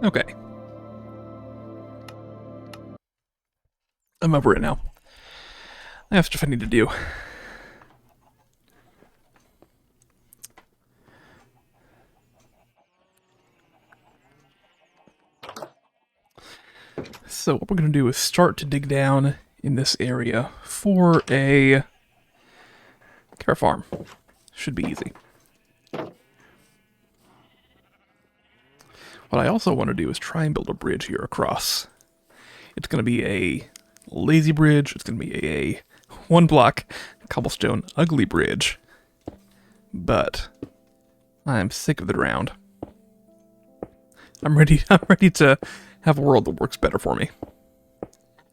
Okay. I'm over it now. I have stuff I need to do. So what we're going to do is start to dig down in this area for a care farm. Should be easy. What I also want to do is try and build a bridge here across. It's going to be a lazy bridge. It's going to be a one block cobblestone ugly bridge. But I'm sick of the ground. I'm ready to have a world that works better for me.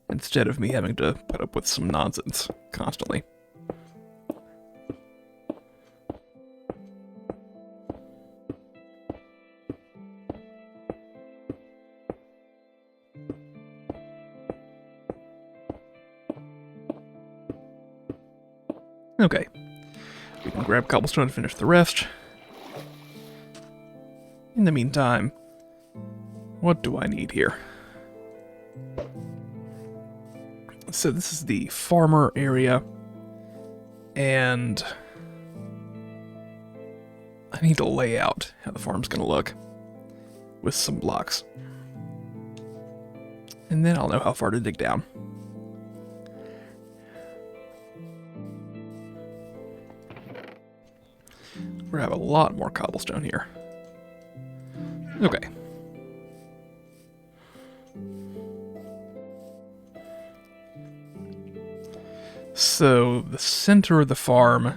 Instead of me having to put up with some nonsense constantly. Okay. We can grab cobblestone and finish the rest. In the meantime, what do I need here? So this is the farmer area, and I need to lay out how the farm's going to look with some blocks. And then I'll know how far to dig down. We're gonna have a lot more cobblestone here. Okay. So the center of the farm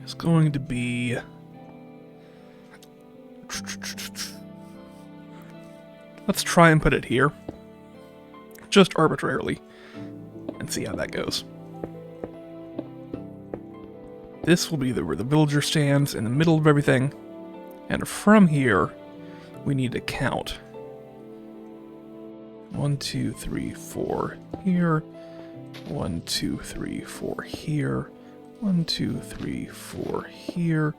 is going to be... Let's try and put it here. Just arbitrarily. And see how that goes. This will be where the villager stands in the middle of everything. And from here, we need to count. 1, 2, 3, 4 here. 1, 2, 3, 4 here. 1, 2, 3, 4 here.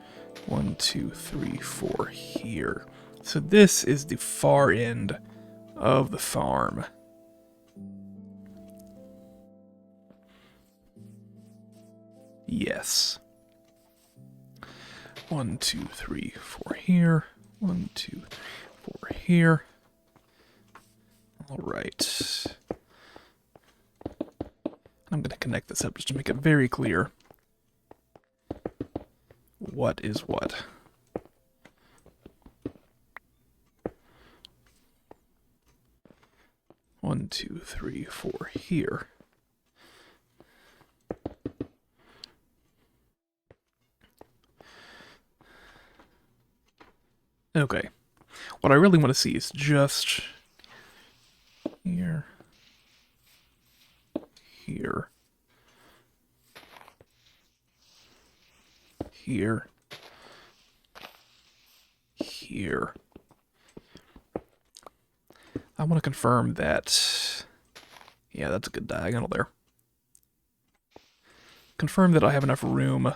1, 2, 3, 4 here. So this is the far end of the farm. Yes. 1, 2, 3, 4 here. 1, 2, 4 here. All right. I'm going to connect this up just to make it very clear what is what. One, two, three, 4 here. Okay. What I really want to see is just here, here, here, here. I want to confirm that, yeah, that's a good diagonal there. Confirm that I have enough room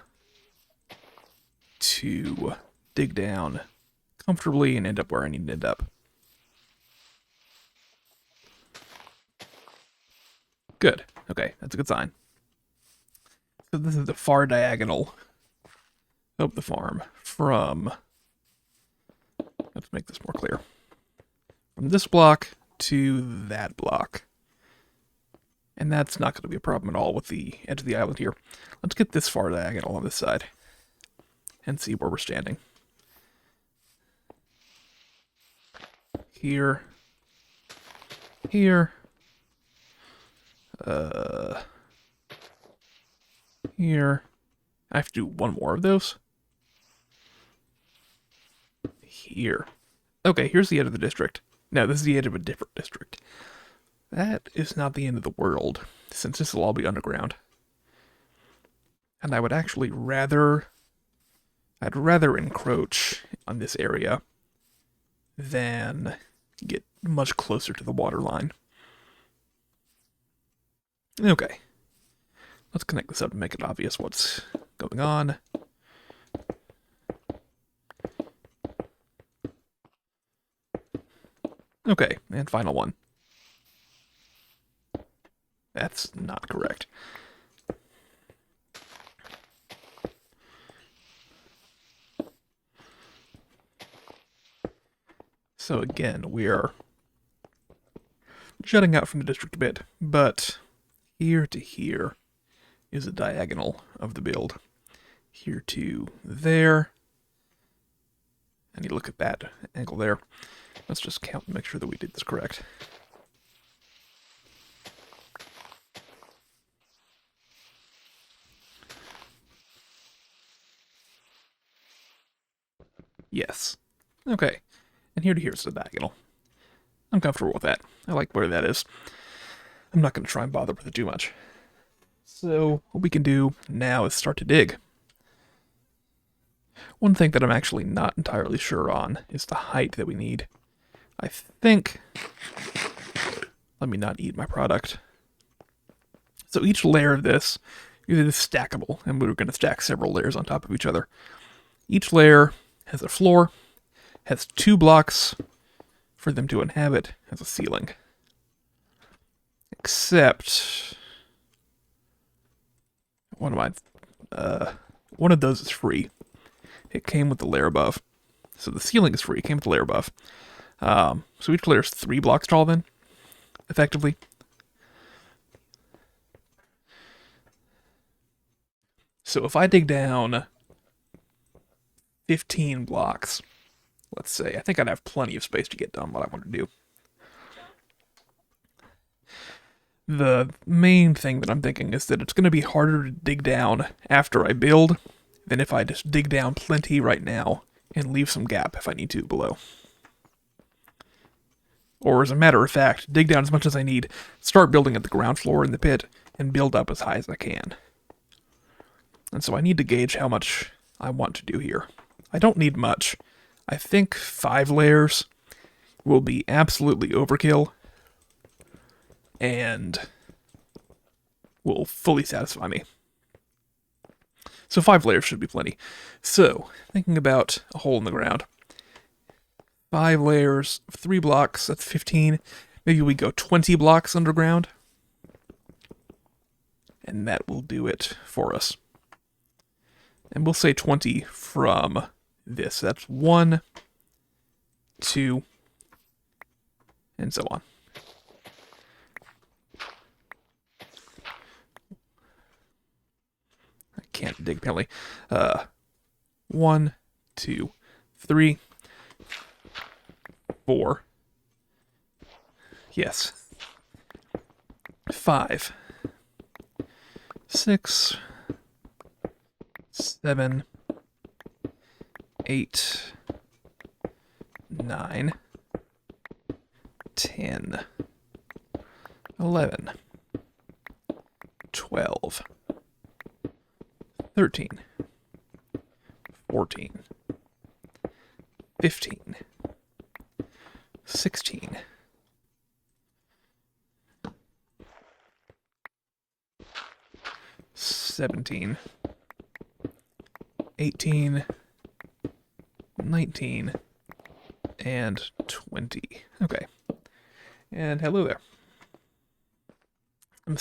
to dig down comfortably and end up where I need to end up. Good. Okay, that's a good sign. So this is the far diagonal of the farm from... Let's make this more clear. From this block to that block. And that's not going to be a problem at all with the edge of the island here. Let's get this far diagonal on this side and see where we're standing. Here. Here. Here. I have to do one more of those. Here. Okay, here's the end of the district. No, this is the end of a different district. That is not the end of the world, since this will all be underground. And I would actually rather... I'd rather encroach on this area than get much closer to the water line. Okay. Let's connect this up to make it obvious what's going on. Okay, and final one. That's not correct. So again, we are jutting out from the district a bit, but here to here is a diagonal of the build. Here to there. And you look at that angle there. Let's just count and make sure that we did this correct. Yes. Okay. And here to here is the diagonal. I'm comfortable with that. I like where that is. I'm not going to try and bother with it too much. So what we can do now is start to dig. One thing that I'm actually not entirely sure on is the height that we need. I think... Let me not eat my product. So each layer of this is stackable, and we're going to stack several layers on top of each other. Each layer has a floor, has 2 blocks for them to inhabit, has a ceiling. Except one of those is free. It came with the layer above. So the ceiling is free, it came with the layer above. So each layer is 3 blocks tall then, effectively. So if I dig down 15 blocks, let's say, I think I'd have plenty of space to get done what I want to do. The main thing that I'm thinking is that it's going to be harder to dig down after I build than if I just dig down plenty right now and leave some gap if I need to below. Or as a matter of fact, dig down as much as I need, start building at the ground floor in the pit, and build up as high as I can. And so I need to gauge how much I want to do here. I don't need much. I think 5 layers will be absolutely overkill and will fully satisfy me. So 5 layers should be plenty. So, thinking about a hole in the ground. 5 layers, 3 blocks, that's 15. Maybe we go 20 blocks underground. And that will do it for us. And we'll say 20 from this. That's 1, 2, and so on. I can't dig apparently. 1, 2, 3, 4. Yes. 5, 6, 7, 8, 9, 10, 11, 12, 13, 14, 15, 16, 17, 18, 19, and 20. Okay. And hello there. I'm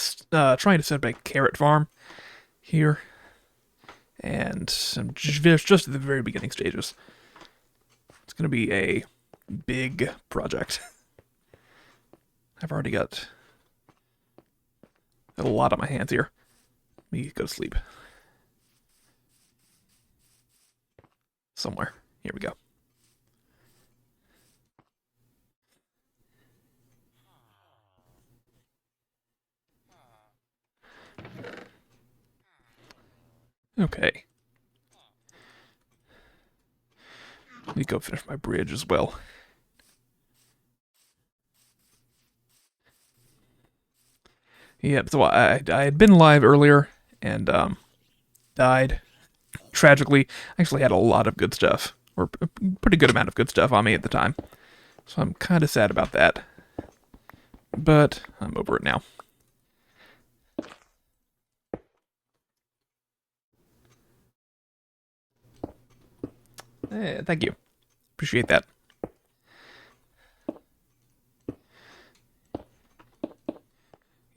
trying to set up a carrot farm here. And I'm just at the very beginning stages. It's going to be a big project. I've already got a lot on my hands here. Let me go to sleep. Somewhere. Here we go. Okay. Let me go finish my bridge as well. Yeah, so I had been live earlier and died tragically. I actually had a lot of good stuff, or a pretty good amount of good stuff on me at the time. So I'm kind of sad about that. But I'm over it now. Thank you. Appreciate that.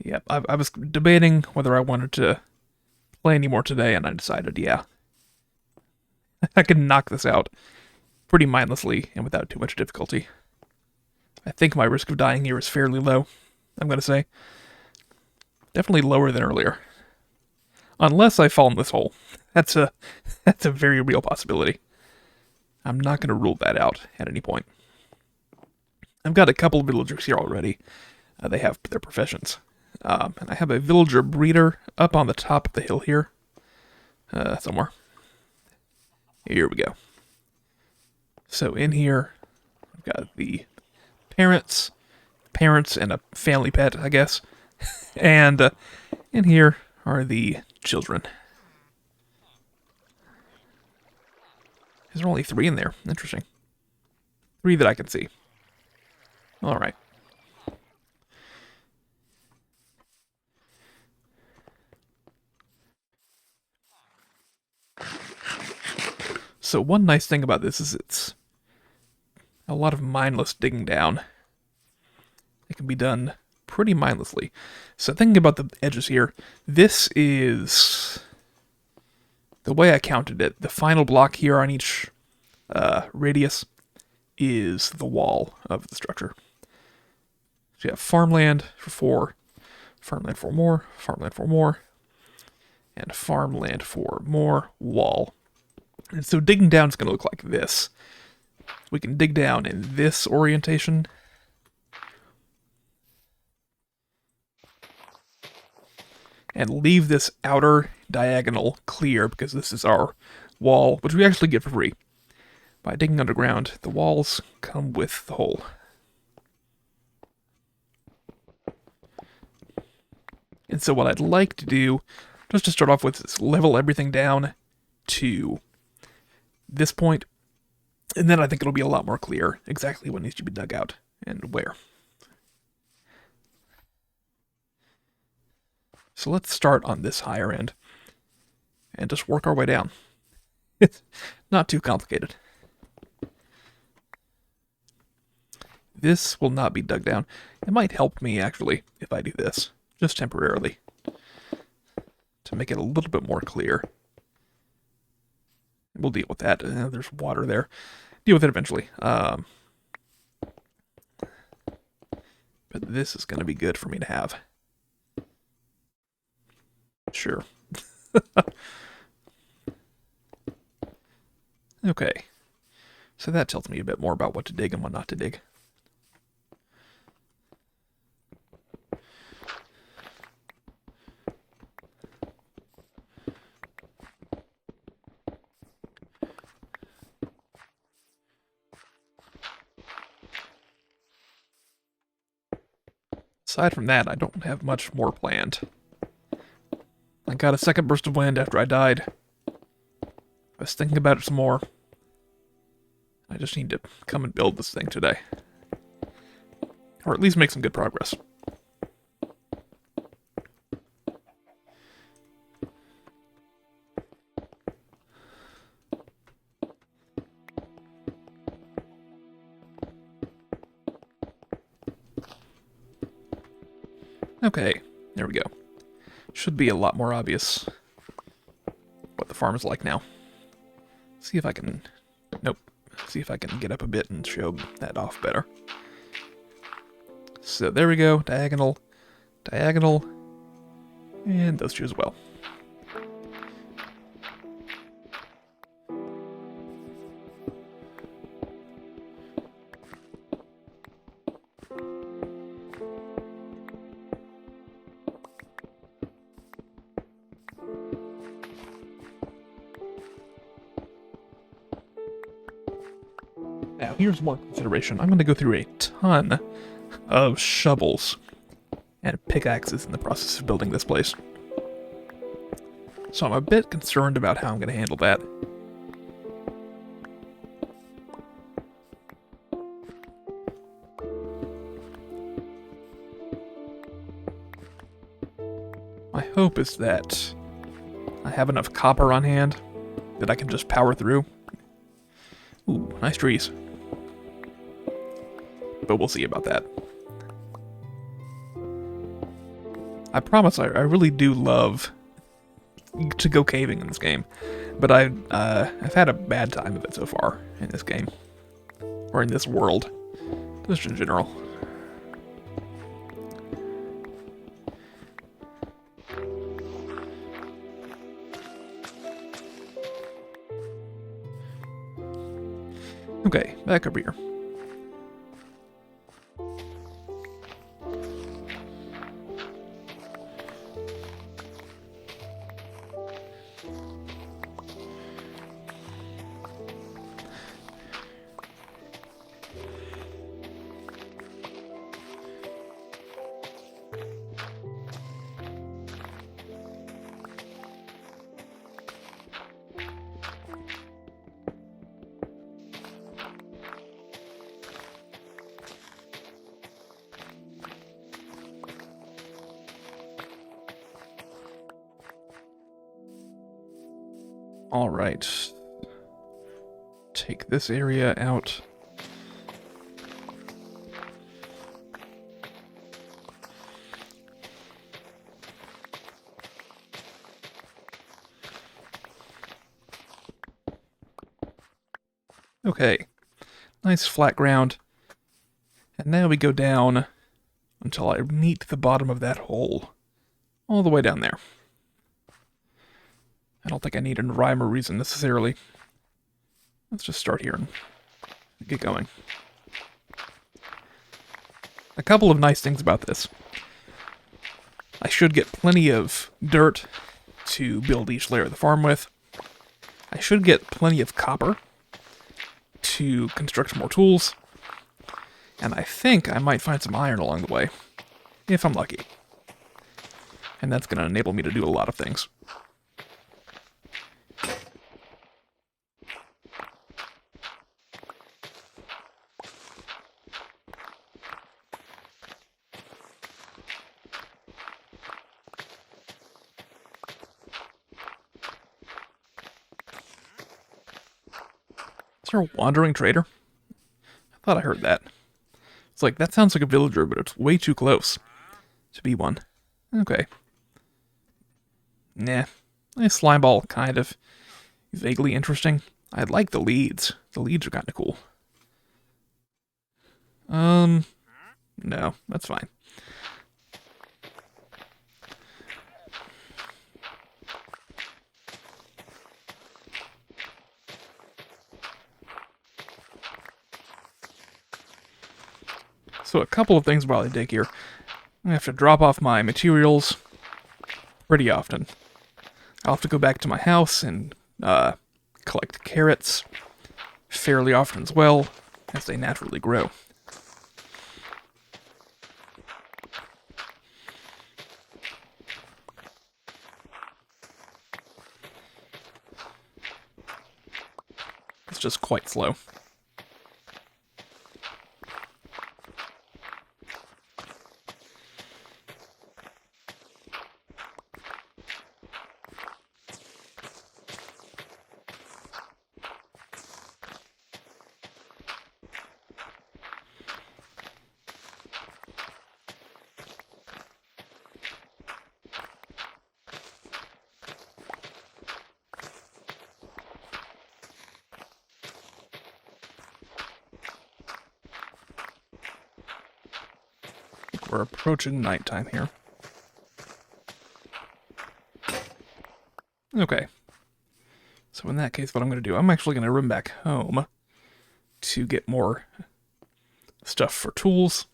Yep, I was debating whether I wanted to play any more today, and I decided, yeah, I can knock this out pretty mindlessly and without too much difficulty. I think my risk of dying here is fairly low, I'm going to say. Definitely lower than earlier. Unless I fall in this hole. That's a very real possibility. I'm not going to rule that out at any point. I've got a couple of villagers here already. They have their professions. And I have a villager breeder up on the top of the hill here. Somewhere. Here we go. So in here, I've got the parents, and a family pet, I guess. And in here are the children. Is there only 3 in there? Interesting. 3 that I can see. All right. So one nice thing about this is it's a lot of mindless digging down. It can be done pretty mindlessly. So thinking about the edges here, this is the way I counted it. The final block here on each radius is the wall of the structure. So you have farmland for 4, farmland for more, farmland for more, and farmland for more, wall. And so digging down is going to look like this. We can dig down in this orientation. And leave this outer diagonal clear because this is our wall, which we actually get for free. By digging underground, the walls come with the hole. And so what I'd like to do, just to start off with, is level everything down to this point, and then I think it'll be a lot more clear exactly what needs to be dug out and where. So let's start on this higher end and just work our way down. It's not too complicated. This will not be dug down. It might help me, actually, if I do this, just temporarily, to make it a little bit more clear. We'll deal with that. There's water there. Deal with it eventually. But this is going to be good for me to have. Sure. Okay. So that tells me a bit more about what to dig and what not to dig. Aside from that, I don't have much more planned. I got a second burst of wind after I died. I was thinking about it some more. I just need to come and build this thing today. Or at least make some good progress. Okay, there we go. Should be a lot more obvious what the farm is like now. See if I can... Nope. See if I can get up a bit and show that off better. So there we go. Diagonal. Diagonal. And those two as well. Now, here's more consideration. I'm going to go through a ton of shovels and pickaxes in the process of building this place. So I'm a bit concerned about how I'm going to handle that. My hope is that I have enough copper on hand that I can just power through. Ooh, nice trees. But we'll see about that. I promise I really do love to go caving in this game, but I've had a bad time of it so far in this game, or in this world, just in general. Okay, back over here. All right. Take this area out. Okay. Nice flat ground. And now we go down until I meet the bottom of that hole. All the way down there. I don't think I need a rhyme or reason necessarily. Let's just start here and get going. A couple of nice things about this. I should get plenty of dirt to build each layer of the farm with. I should get plenty of copper to construct more tools. And I think I might find some iron along the way, if I'm lucky. And that's going to enable me to do a lot of things. Is there a wandering trader? I thought I heard that. It's like, that sounds like a villager, but it's way too close to be one. Okay. Nah. Nice slime ball, kind of. Vaguely interesting. I like the leads. The leads are kind of cool. No, that's fine. So a couple of things while I dig here. I have to drop off my materials pretty often. I'll have to go back to my house and collect carrots fairly often as well, as they naturally grow. It's just quite slow. We're approaching nighttime here. Okay. So in that case, what I'm going to do, I'm actually going to run back home to get more stuff for tools,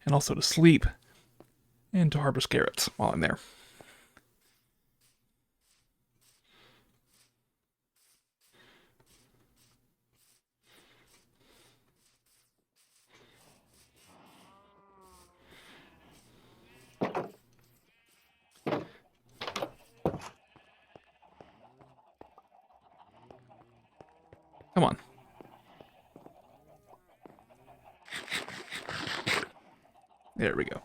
and also to sleep, and to harvest carrots while I'm there. Come on. There we go.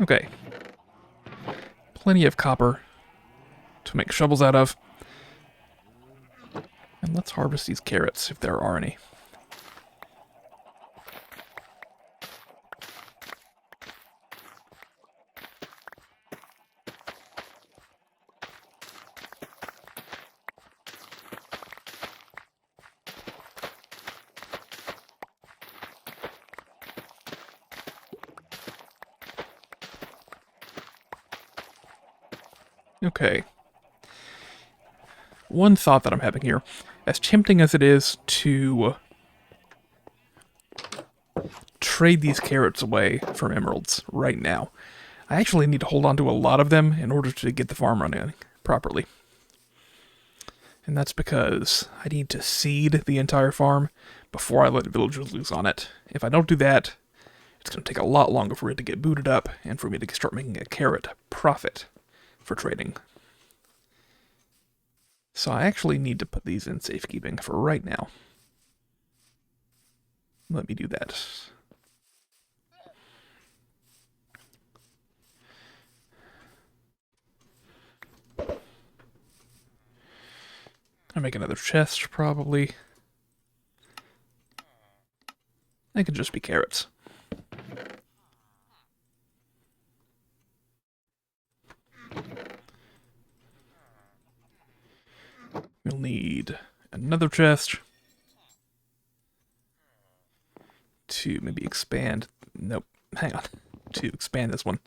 Okay. Plenty of copper to make shovels out of. And let's harvest these carrots, if there are any. Okay. One thought that I'm having here, as tempting as it is to trade these carrots away from emeralds right now, I actually need to hold on to a lot of them in order to get the farm running properly. And that's because I need to seed the entire farm before I let villagers loose on it. If I don't do that, it's going to take a lot longer for it to get booted up and for me to start making a carrot profit for trading. So I actually need to put these in safekeeping for right now. Let me do that. I'll make another chest, probably. They could just be carrots. We'll need another chest to maybe expand. Nope, hang on. To expand this one.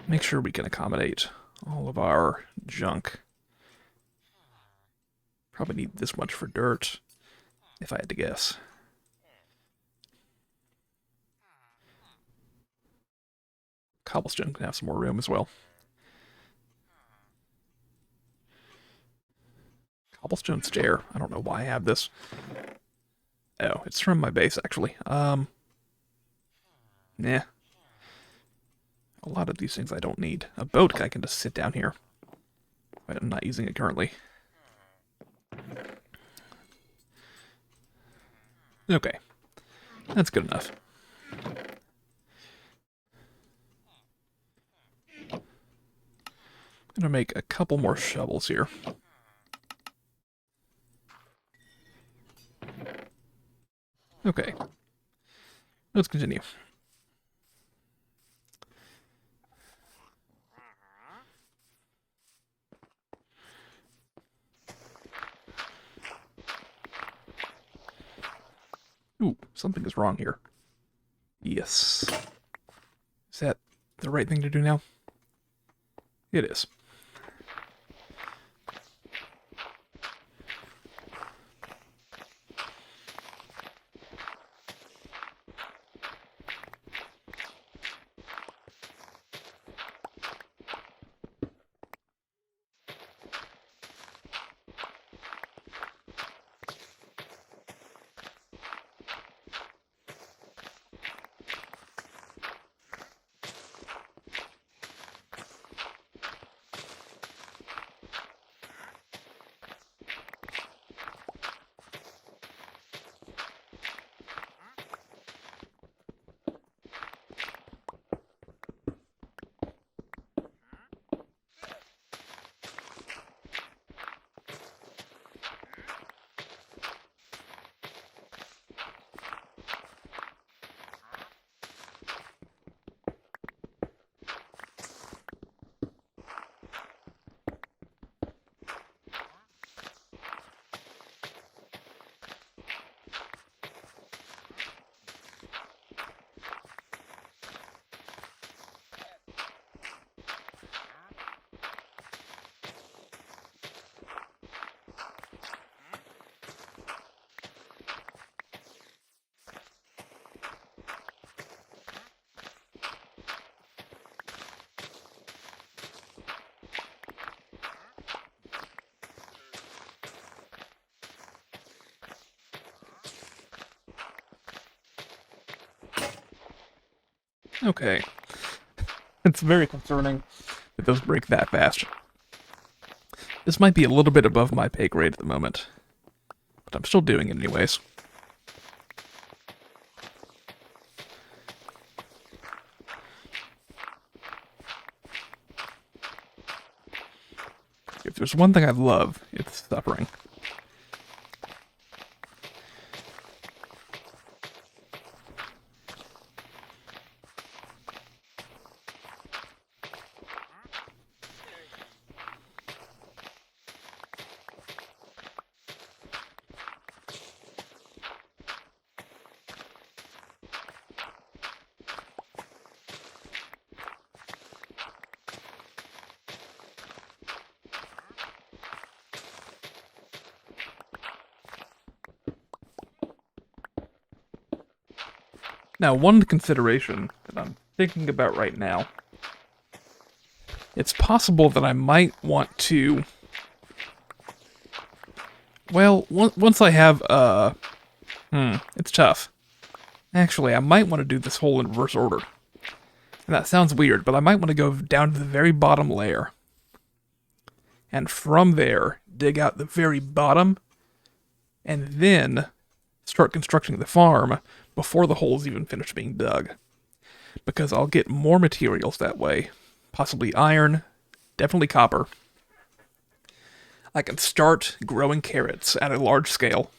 Make sure we can accommodate all of our junk. Probably need this much for dirt, if I had to guess. Cobblestone can have some more room as well. Cobblestone stair. I don't know why I have this. Oh, it's from my base, actually. Nah. A lot of these things I don't need. A boat I can just sit down here. I'm not using it currently. Okay. That's good enough. I'm gonna make a couple more shovels here. Okay. Let's continue. Ooh, something is wrong here. Yes. Is that the right thing to do now? It is. Okay. It's very concerning that those break that fast. This might be a little bit above my pay grade at the moment, but I'm still doing it anyways. If there's one thing I love, it's suffering. Now, one consideration that I'm thinking about right now, it's possible that I might want to, well, once I have, it's tough. Actually, I might want to do this whole in reverse order. And that sounds weird, but I might want to go down to the very bottom layer. And from there, dig out the very bottom, and then start constructing the farm before the hole's even finished being dug. Because I'll get more materials that way. Possibly iron, definitely copper. I can start growing carrots at a large scale.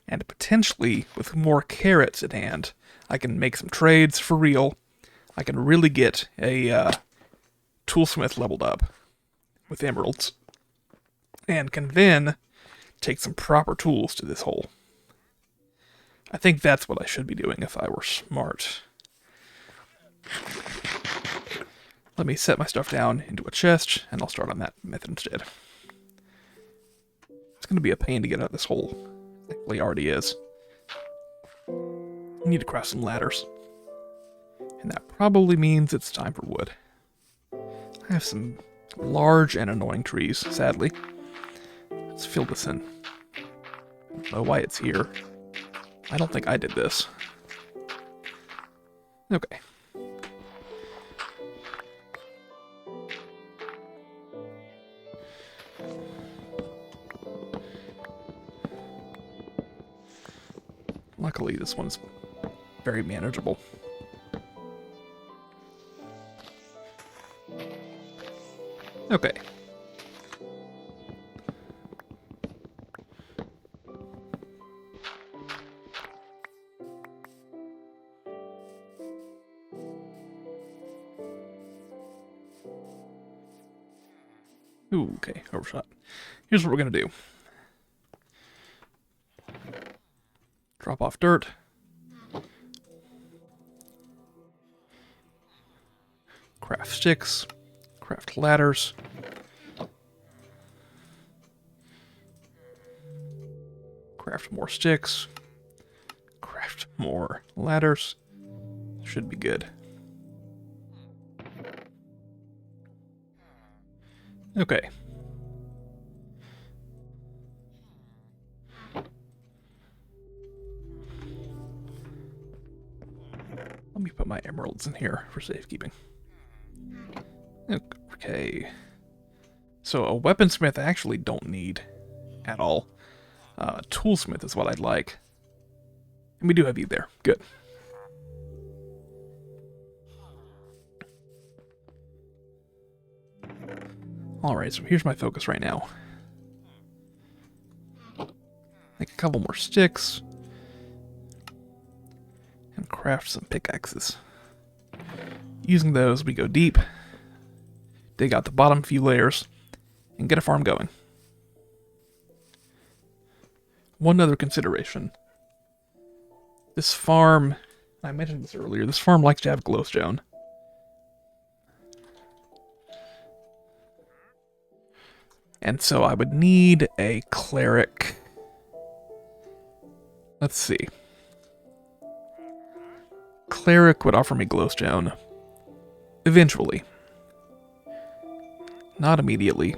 And potentially, with more carrots at hand, I can make some trades for real. I can really get a toolsmith leveled up with emeralds. And can then take some proper tools to this hole. I think that's what I should be doing if I were smart. Let me set my stuff down into a chest, and I'll start on that method instead. It's going to be a pain to get out of this hole. It actually already is. I need to craft some ladders. And that probably means it's time for wood. I have some large and annoying trees, sadly. Let's fill this in. I don't know why it's here. I don't think I did this. Okay. Luckily, this one's very manageable. Okay. Ooh, okay, overshot. Here's what we're gonna do. Drop off dirt. Craft sticks. Craft ladders. Craft more sticks. Craft more ladders. Should be good. Okay. Let me put my emeralds in here for safekeeping. Okay. So a weaponsmith I actually don't need at all. Toolsmith is what I'd like. And we do have you there. Good. Alright, so here's my focus right now. Make a couple more sticks. And craft some pickaxes. Using those, we go deep. Dig out the bottom few layers. And get a farm going. One other consideration. This farm, I mentioned this earlier, this farm likes to have glowstone. And so I would need a cleric. Let's see. Cleric would offer me glowstone. Eventually. Not immediately.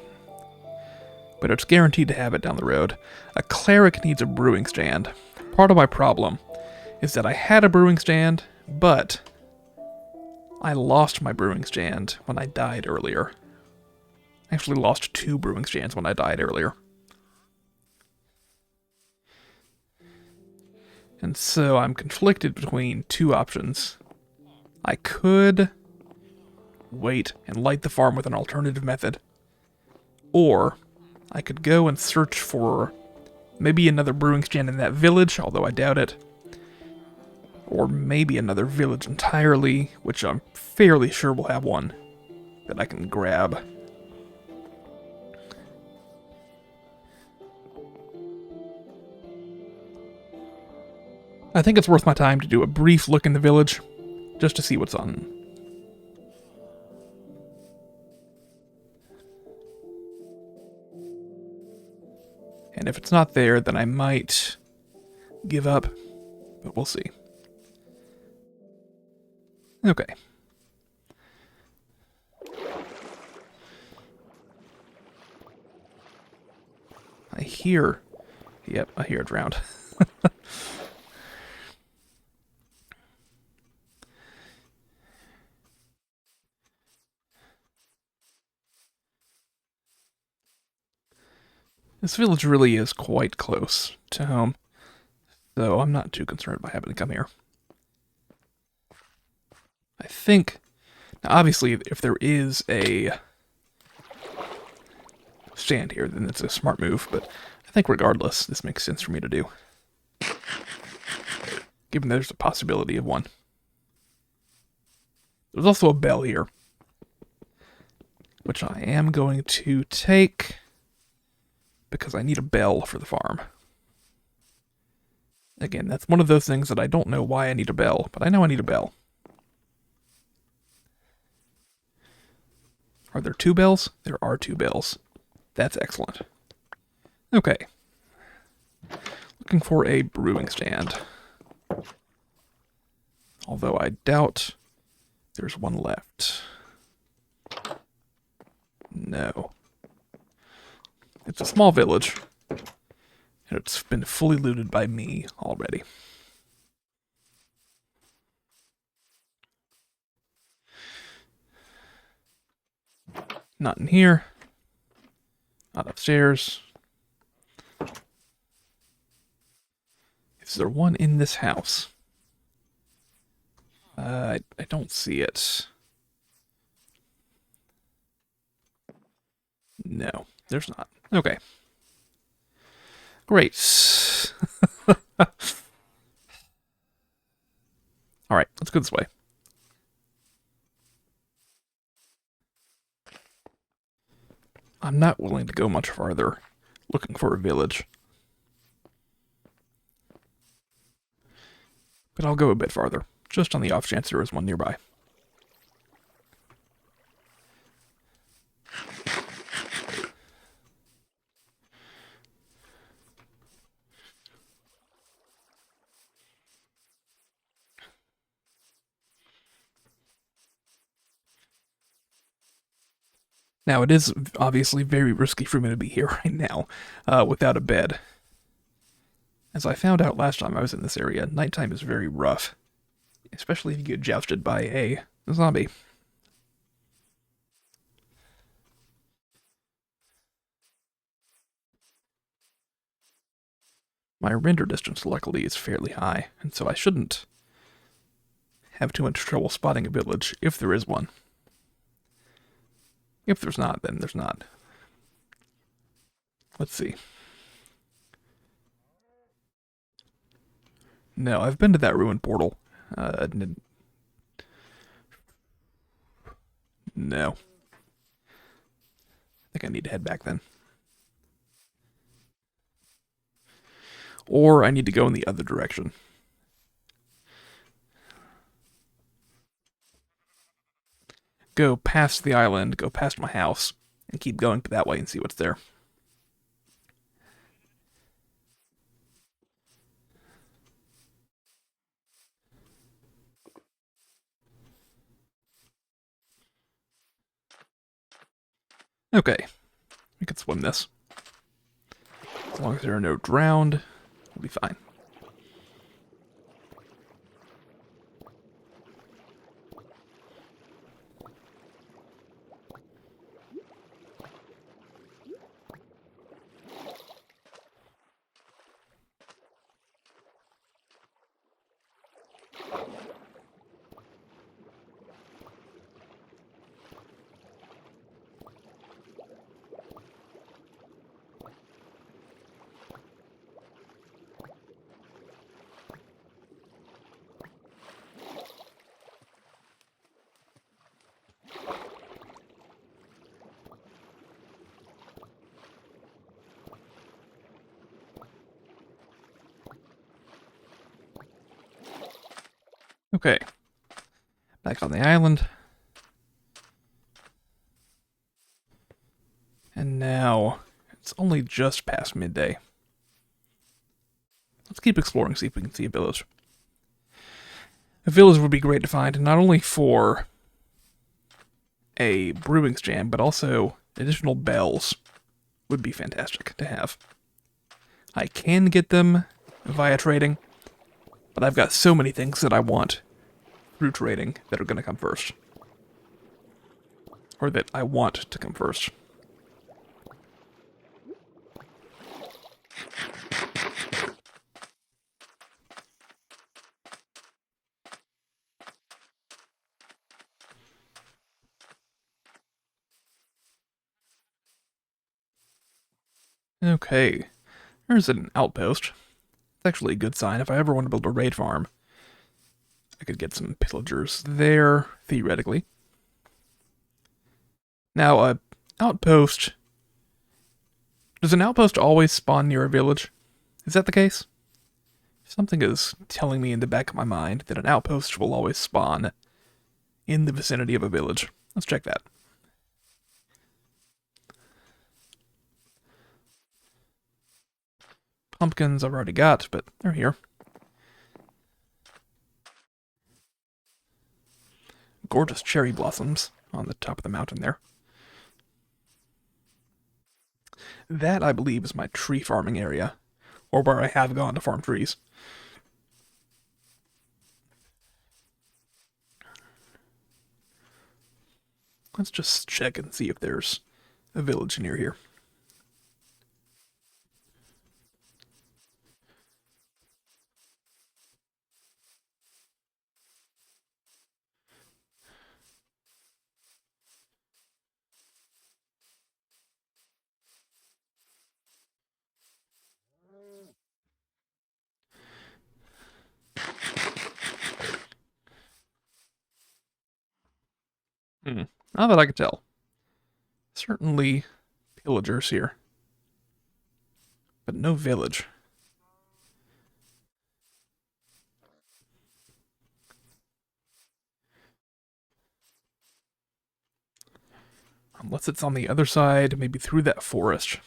But it's guaranteed to have it down the road. A cleric needs a brewing stand. Part of my problem is that I had a brewing stand, but I lost my brewing stand when I died earlier. I actually lost 2 brewing stands when I died earlier. And so I'm conflicted between 2 options. I could wait and light the farm with an alternative method. Or I could go and search for maybe another brewing stand in that village, although I doubt it. Or maybe another village entirely, which I'm fairly sure will have one that I can grab. I think it's worth my time to do a brief look in the village, just to see what's on. And if it's not there, then I might give up, but we'll see. Okay. I hear... Yep, I hear it drowned. This village really is quite close to home, so I'm not too concerned by having to come here. I think... Now obviously, if there is a stand here, then it's a smart move, but I think regardless, this makes sense for me to do. Given there's a possibility of one. There's also a bell here, which I am going to take because I need a bell for the farm. Again, that's one of those things that I don't know why I need a bell, but I know I need a bell. Are there 2 bells? There are 2 bells. That's excellent. Okay. Looking for a brewing stand. Although I doubt there's one left. No. It's a small village, and it's been fully looted by me already. Not in here. Not upstairs. Is there one in this house? I don't see it. No, there's not. Okay. Great. Alright, let's go this way. I'm not willing to go much farther looking for a village. But I'll go a bit farther, just on the off chance there is one nearby. Now, it is obviously very risky for me to be here right now, without a bed. As I found out last time I was in this area, nighttime is very rough. Especially if you get jousted by a zombie. My render distance, luckily, is fairly high, and so I shouldn't have too much trouble spotting a village, if there is one. If there's not, then there's not. Let's see. No, I've been to that ruined portal. No. I think I need to head back then. Or I need to go in the other direction. Go past the island, go past my house, and keep going that way and see what's there. Okay, we can swim this. As long as there are no drowned, we'll be fine. Okay, back on the island. And now, it's only just past midday. Let's keep exploring, see if we can see a village. A village would be great to find, not only for a brewing stand, but also additional bells would be fantastic to have. I can get them via trading, but I've got so many things that I want through trading that are going to come first. Or that I want to come first. Okay, there's an outpost. It's actually a good sign. If I ever want to build a raid farm, I could get some pillagers there, theoretically. Now, outpost... Does an outpost always spawn near a village? Is that the case? Something is telling me in the back of my mind that an outpost will always spawn in the vicinity of a village. Let's check that. Pumpkins I've already got, but they're here. Gorgeous cherry blossoms on the top of the mountain there. That, I believe, is my tree farming area, or where I have gone to farm trees. Let's just check and see if there's a village near here. Not that I can tell. Certainly pillagers here, but no village. Unless it's on the other side, maybe through that forest.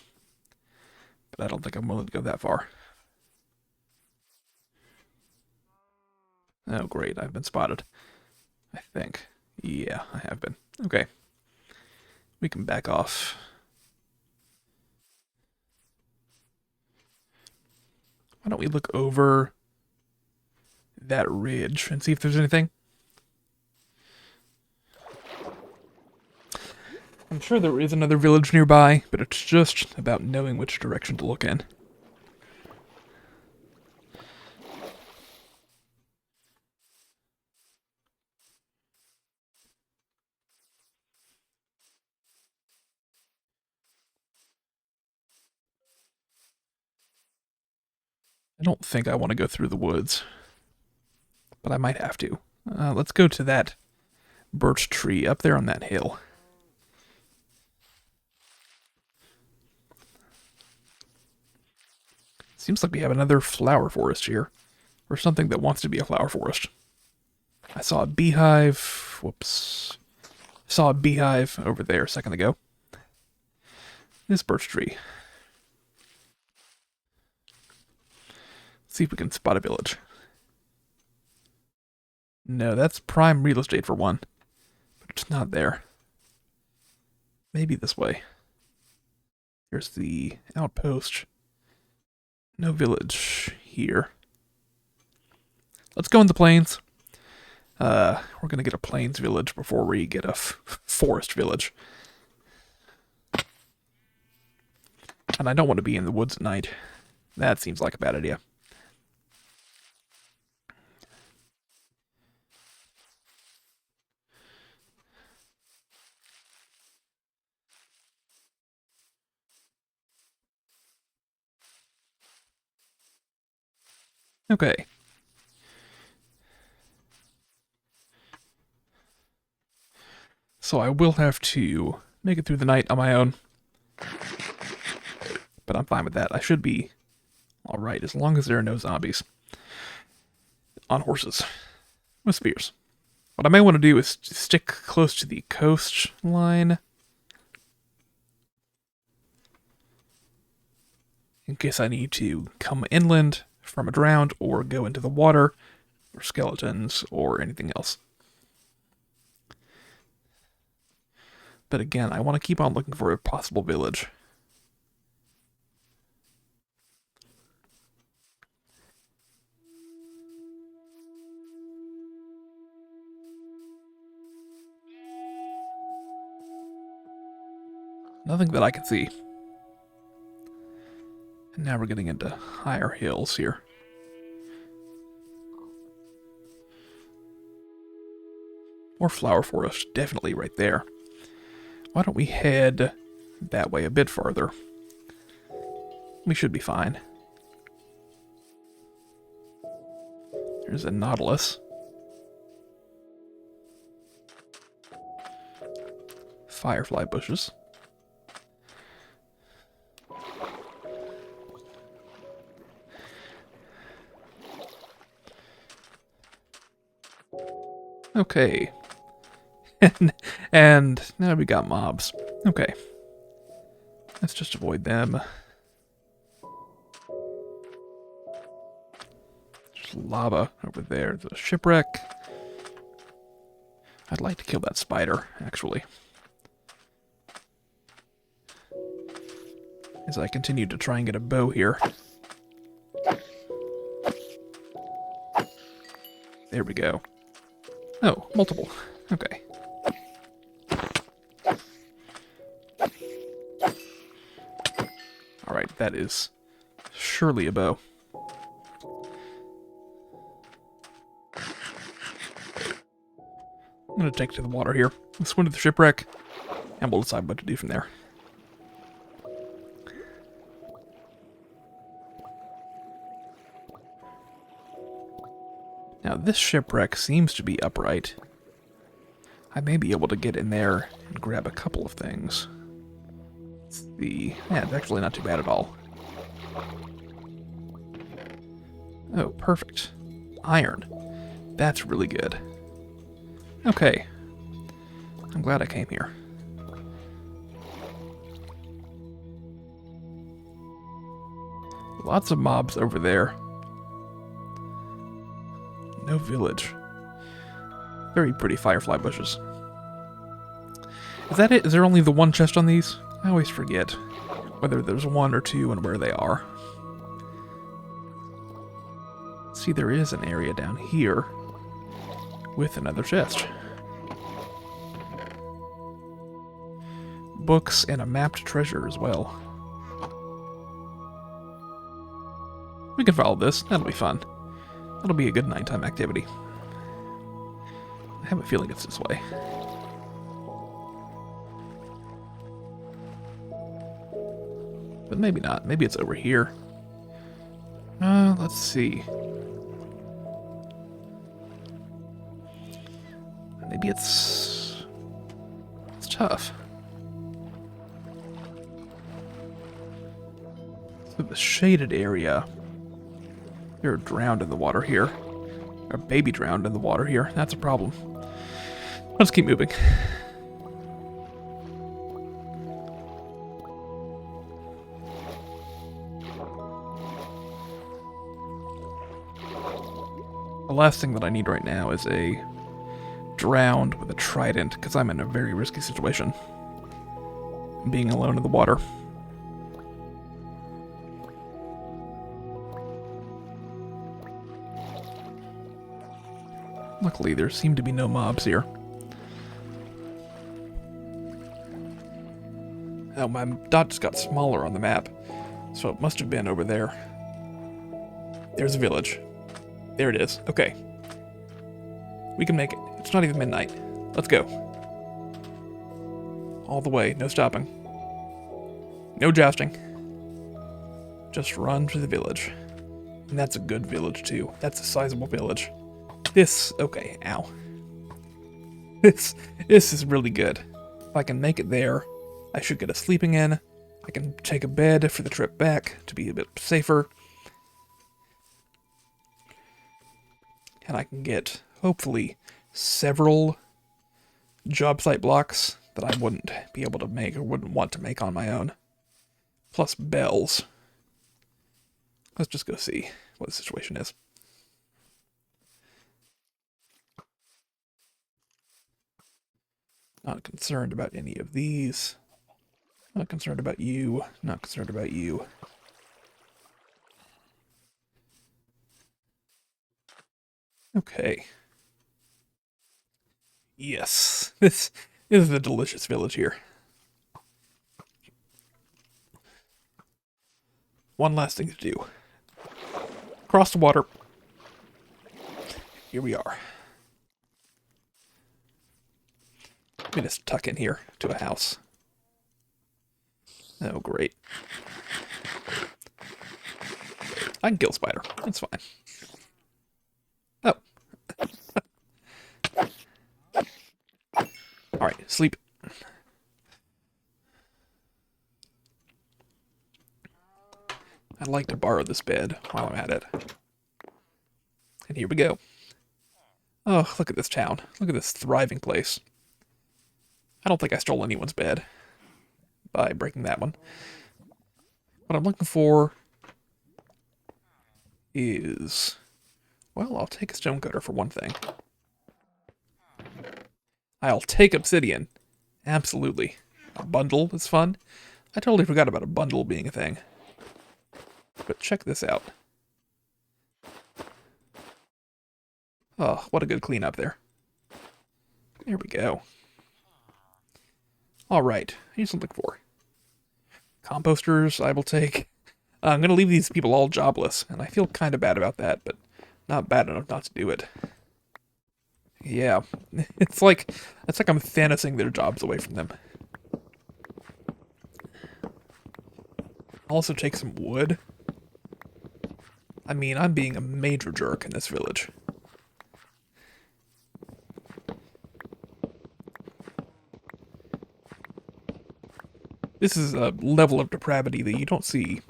But I don't think I'm willing to go that far. Oh, great, I've been spotted. I think. Yeah, I have been. Okay. We can back off. Why don't we look over that ridge and see if there's anything? I'm sure there is another village nearby, but it's just about knowing which direction to look in. I don't think I want to go through the woods, but I might have to. Let's go to that birch tree up there on that hill. Seems like we have another flower forest here, or something that wants to be a flower forest. I saw a beehive. Whoops. I saw a beehive over there a second ago. This birch tree. See if we can spot a village. No, that's prime real estate for one. But it's not there. Maybe this way. Here's the outpost. No village here. Let's go in the plains. We're gonna get a plains village before we get a forest village. And I don't want to be in the woods at night. That seems like a bad idea. Okay. So I will have to make it through the night on my own. But I'm fine with that. I should be alright as long as there are no zombies. On horses. With spears. What I may want to do is stick close to the coastline. In case I need to come inland from a drowned or go into the water or skeletons, or anything else. But again, I want to keep on looking for a possible village. Nothing that I can see. And now we're getting into higher hills here. More flower forest, definitely right there. Why don't we head that way a bit farther? We should be fine. There's a nautilus. Firefly bushes. Okay. And now we got mobs. Okay. Let's just avoid them. There's lava over there. There's a shipwreck. I'd like to kill that spider, actually. As I continue to try and get a bow here. There we go. Oh, multiple. Okay. Alright, that is surely a bow. I'm going to take to the water here. Let's swim to the shipwreck, and we'll decide what to do from there. Now, this shipwreck seems to be upright. I may be able to get in there and grab a couple of things. Yeah, it's actually not too bad at all. Oh, perfect. Iron. That's really good. Okay. I'm glad I came here. Lots of mobs over there. No village. Very pretty firefly bushes. Is that it? Is there only the one chest on these? I always forget whether there's one or two and where they are. See, there is an area down here with another chest. Books and a mapped treasure as well. We can follow this. That'll be fun. That'll be a good nighttime activity. I have a feeling it's this way. But maybe not. Maybe it's over here. Let's see. Maybe it's tough. So the shaded area. You're drowned in the water here. Or baby drowned in the water here. That's a problem. Let's keep moving. The last thing that I need right now is a drowned with a trident, because I'm in a very risky situation. Being alone in the water. Luckily, there seem to be no mobs here. Oh, my dot just got smaller on the map, so it must have been over there. There's a village. There it is. Okay. We can make it. It's not even midnight. Let's go. All the way. No stopping. No jousting. Just run to the village. And that's a good village, too. That's a sizable village. This... Okay, ow. This is really good. If I can make it there, I should get a sleeping in. I can take a bed for the trip back to be a bit safer. And I can get, hopefully, several job site blocks that I wouldn't be able to make or wouldn't want to make on my own. Plus bells. Let's just go see what the situation is. Not concerned about any of these. Not concerned about you. Not concerned about you. Okay. Yes. This is a delicious village here. One last thing to do. Cross the water. Here we are. Let me just tuck in here to a house. Oh, great. I can kill spider. That's fine. Oh. Alright, sleep. I'd like to borrow this bed while I'm at it. And here we go. Oh, look at this town. Look at this thriving place. I don't think I stole anyone's bed by breaking that one. What I'm looking for is... Well, I'll take a stonecutter for one thing. I'll take obsidian. Absolutely. A bundle is fun. I totally forgot about a bundle being a thing. But check this out. Oh, what a good cleanup there. There we go. Alright, here's something for. Composters, I will take. I'm going to leave these people all jobless, and I feel kind of bad about that, but not bad enough not to do it. Yeah, it's like I'm fantasizing their jobs away from them. I'll also take some wood. I mean, I'm being a major jerk in this village. This is a level of depravity that you don't see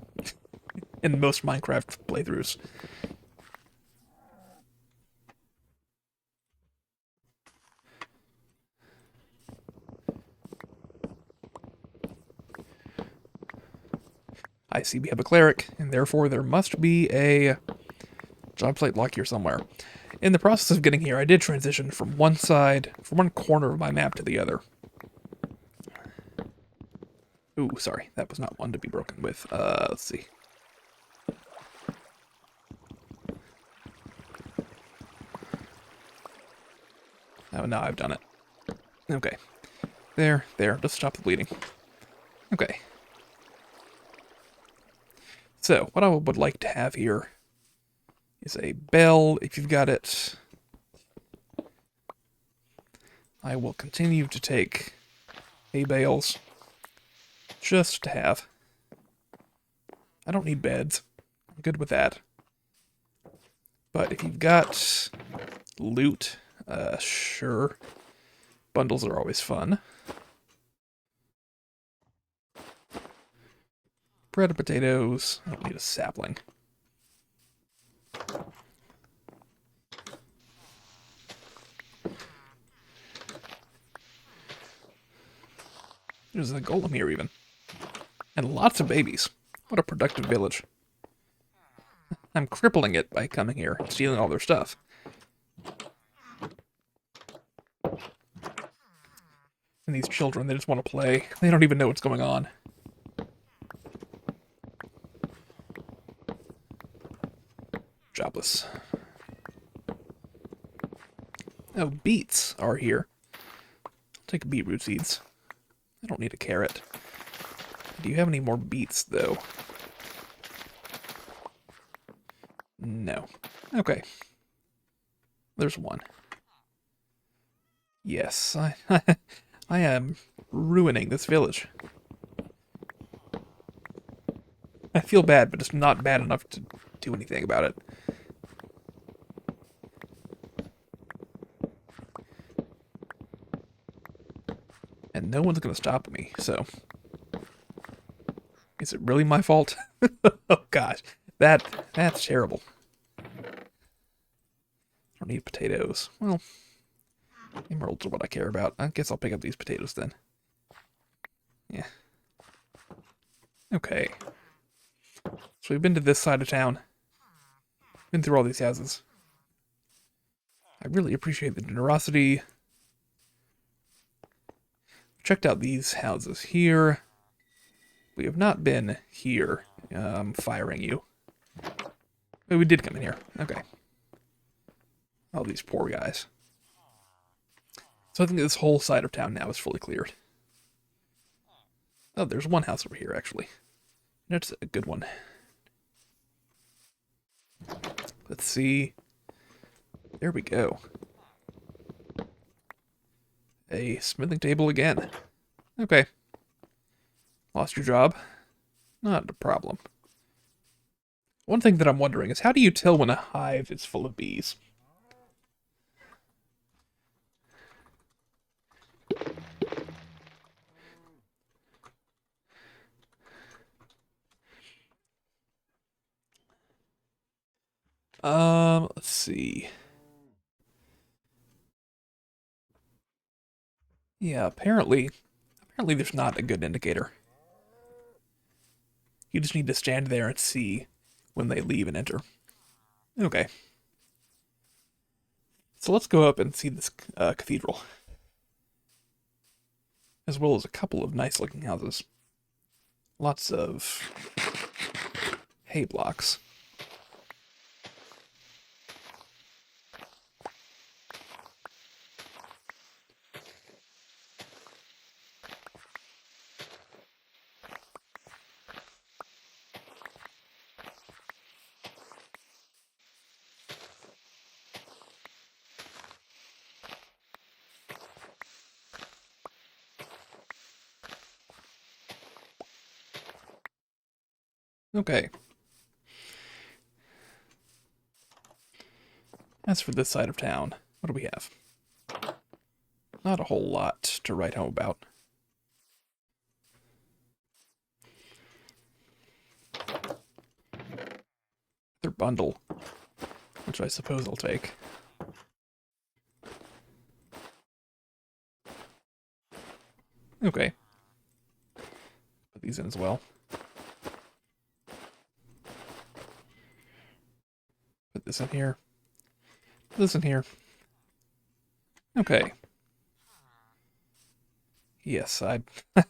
in most Minecraft playthroughs. I see we have a cleric, and therefore there must be a job site lock here somewhere. In the process of getting here, I did transition from one corner of my map to the other. Ooh, sorry, that was not one to be broken with. Let's see. Oh, now I've done it. Okay. There, just stop the bleeding. Okay. So, what I would like to have here is a bell, if you've got it. I will continue to take hay bales, just to have. I don't need beds. I'm good with that. But if you've got loot, sure. Bundles are always fun. Bread and potatoes. I don't need a sapling. There's a golem here even. And lots of babies. What a productive village. I'm crippling it by coming here and stealing all their stuff. And these children, they just want to play. They don't even know what's going on. Jobless. Oh, beets are here. I'll take beetroot seeds. I don't need a carrot. Do you have any more beets, though? No. Okay. There's one. Yes, I am ruining this village. I feel bad, but it's not bad enough to do anything about it. And no one's gonna stop me, so... Is it really my fault? Oh gosh, that's terrible. I don't need potatoes. Well, emeralds are what I care about. I guess I'll pick up these potatoes then. Yeah. Okay. So we've been to this side of town. Been through all these houses. I really appreciate the generosity checked out these houses here. We have not been here, firing you. But we did come in here. Okay. All these poor guys. So I think this whole side of town now is fully cleared. Oh, there's one house over here, actually. That's a good one. Let's see. There we go. A smithing table again. Okay. Lost your job? Not a problem. One thing that I'm wondering is how do you tell when a hive is full of bees? Let's see. Yeah, apparently there's not a good indicator. You just need to stand there and see when they leave and enter. Okay. So let's go up and see this cathedral. As well as a couple of nice looking houses. Lots of hay blocks. Okay. As for this side of town, what do we have? Not a whole lot to write home about. Their bundle, which I suppose I'll take. Okay. Put these in as well. Put this in here. Put this in here. Okay. Yes, I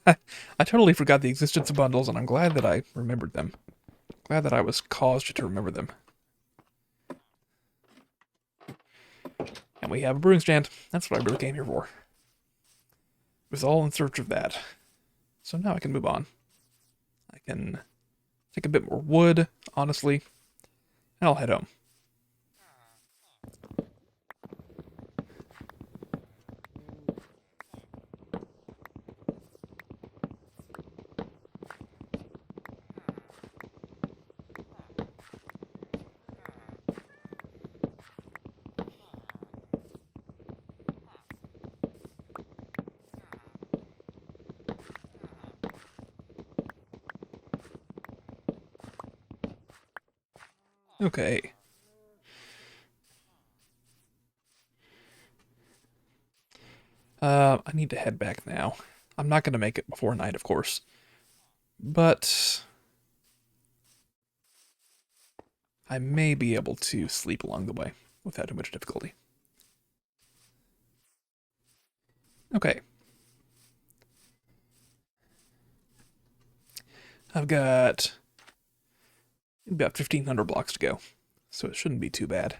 I totally forgot the existence of bundles, and I'm glad that I remembered them. Glad that I was caused to remember them. And we have a brewing stand. That's what I really came here for. It was all in search of that. So now I can move on. I can take a bit more wood, honestly, and I'll head home. Okay. I need to head back now. I'm not going to make it before night, of course. But I may be able to sleep along the way without too much difficulty. Okay. I've got about 1,500 blocks to go, so it shouldn't be too bad.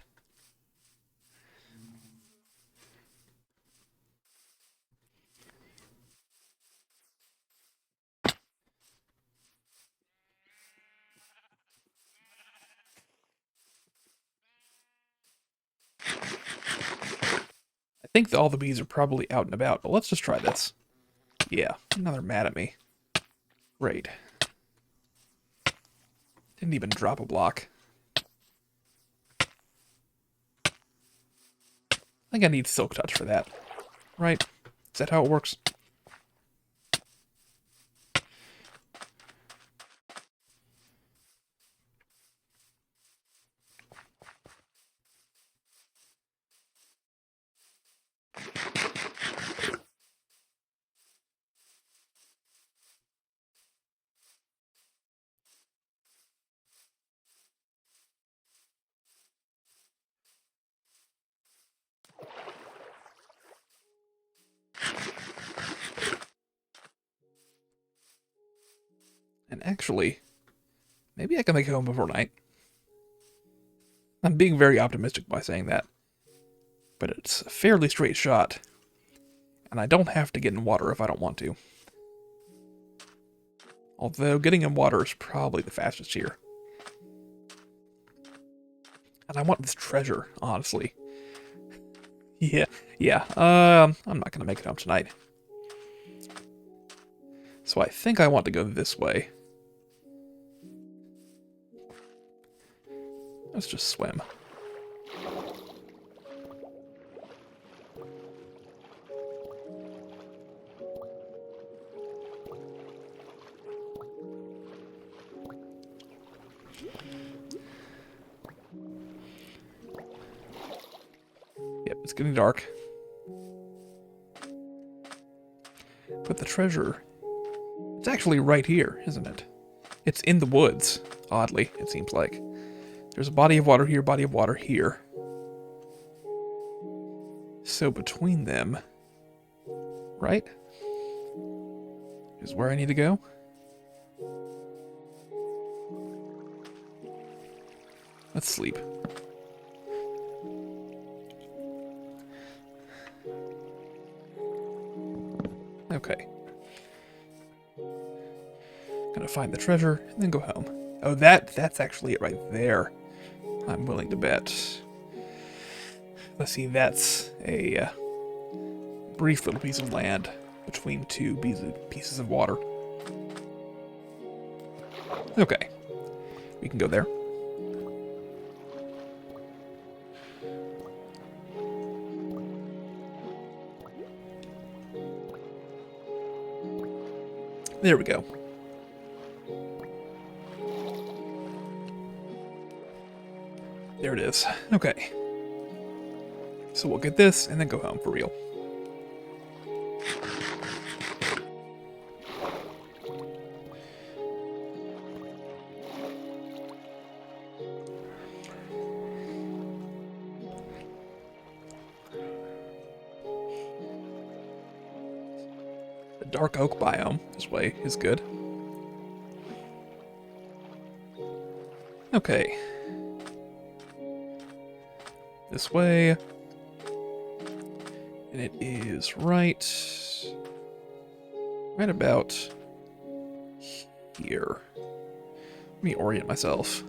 I think all the bees are probably out and about, but let's just try this. Yeah, now they're mad at me. Great. Didn't even drop a block. I think I need Silk Touch for that. Right? Is that how it works? And actually, maybe I can make it home before night. I'm being very optimistic by saying that. But it's a fairly straight shot. And I don't have to get in water if I don't want to. Although getting in water is probably the fastest here. And I want this treasure, honestly. Yeah. I'm not gonna make it home tonight. So I think I want to go this way. Let's just swim. Yep, it's getting dark. But the treasure, it's actually right here, isn't it? It's in the woods, oddly, it seems like. There's a body of water here. So between them, right, is where I need to go. Let's sleep. Okay. Gonna find the treasure and then go home. Oh, that's actually it right there. I'm willing to bet. Let's see, that's a brief little piece of land between two pieces of water. Okay. We can go there. There we go. There it is. Okay. So we'll get this and then go home for real. The dark oak biome this way is good. Okay. This way. And it is right about here. Let me orient myself.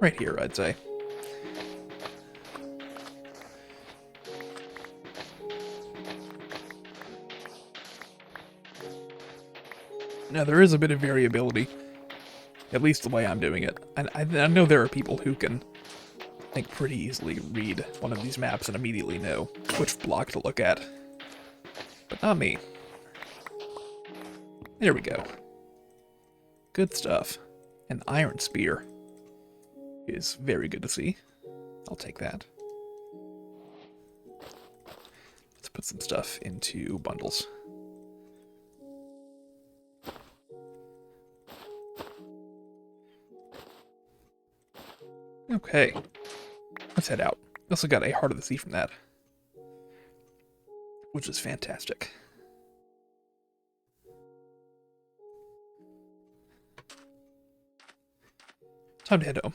Right here, I'd say. Now, there is a bit of variability, at least the way I'm doing it. And I know there are people who can, I think, pretty easily read one of these maps and immediately know which block to look at. But not me. There we go. Good stuff. An iron spear is very good to see. I'll take that. Let's put some stuff into bundles. Okay, let's head out. I also got a Heart of the Sea from that, which is fantastic. Time to head home.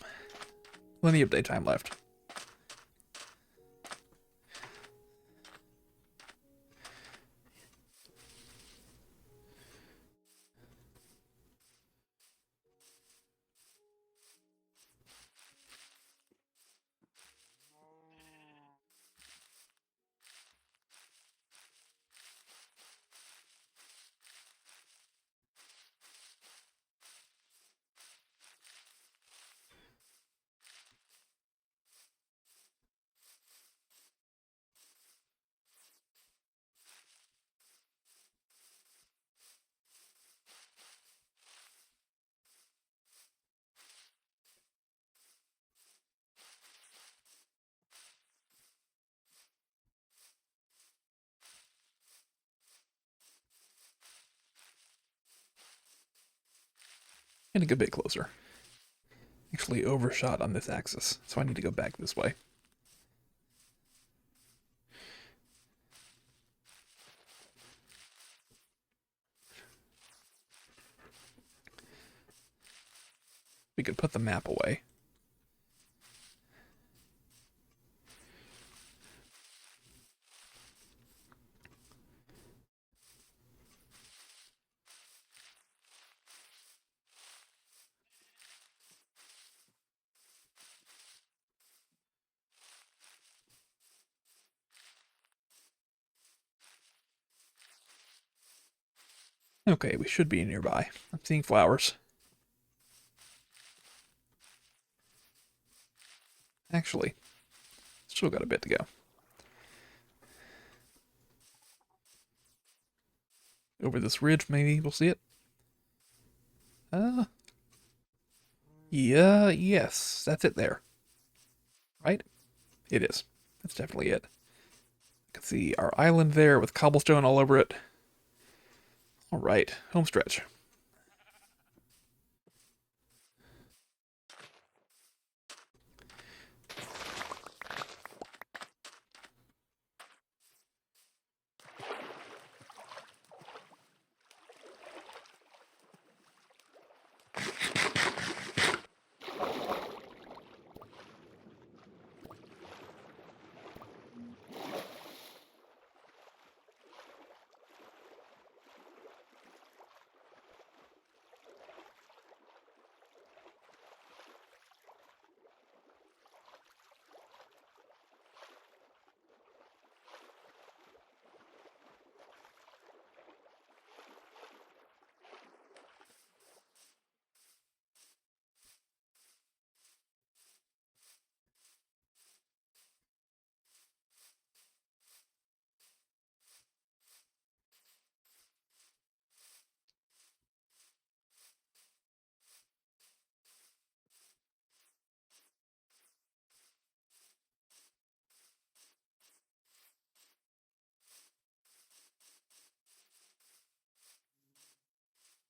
Plenty of daytime left. And a good bit closer. Actually overshot on this axis, so I need to go back this way. We could put the map away. Okay, we should be nearby. I'm seeing flowers. Actually, still got a bit to go. Over this ridge, maybe we'll see it. Yeah, yes, that's it there. Right? It is. That's definitely it. I can see our island there with cobblestone all over it. All right, home stretch.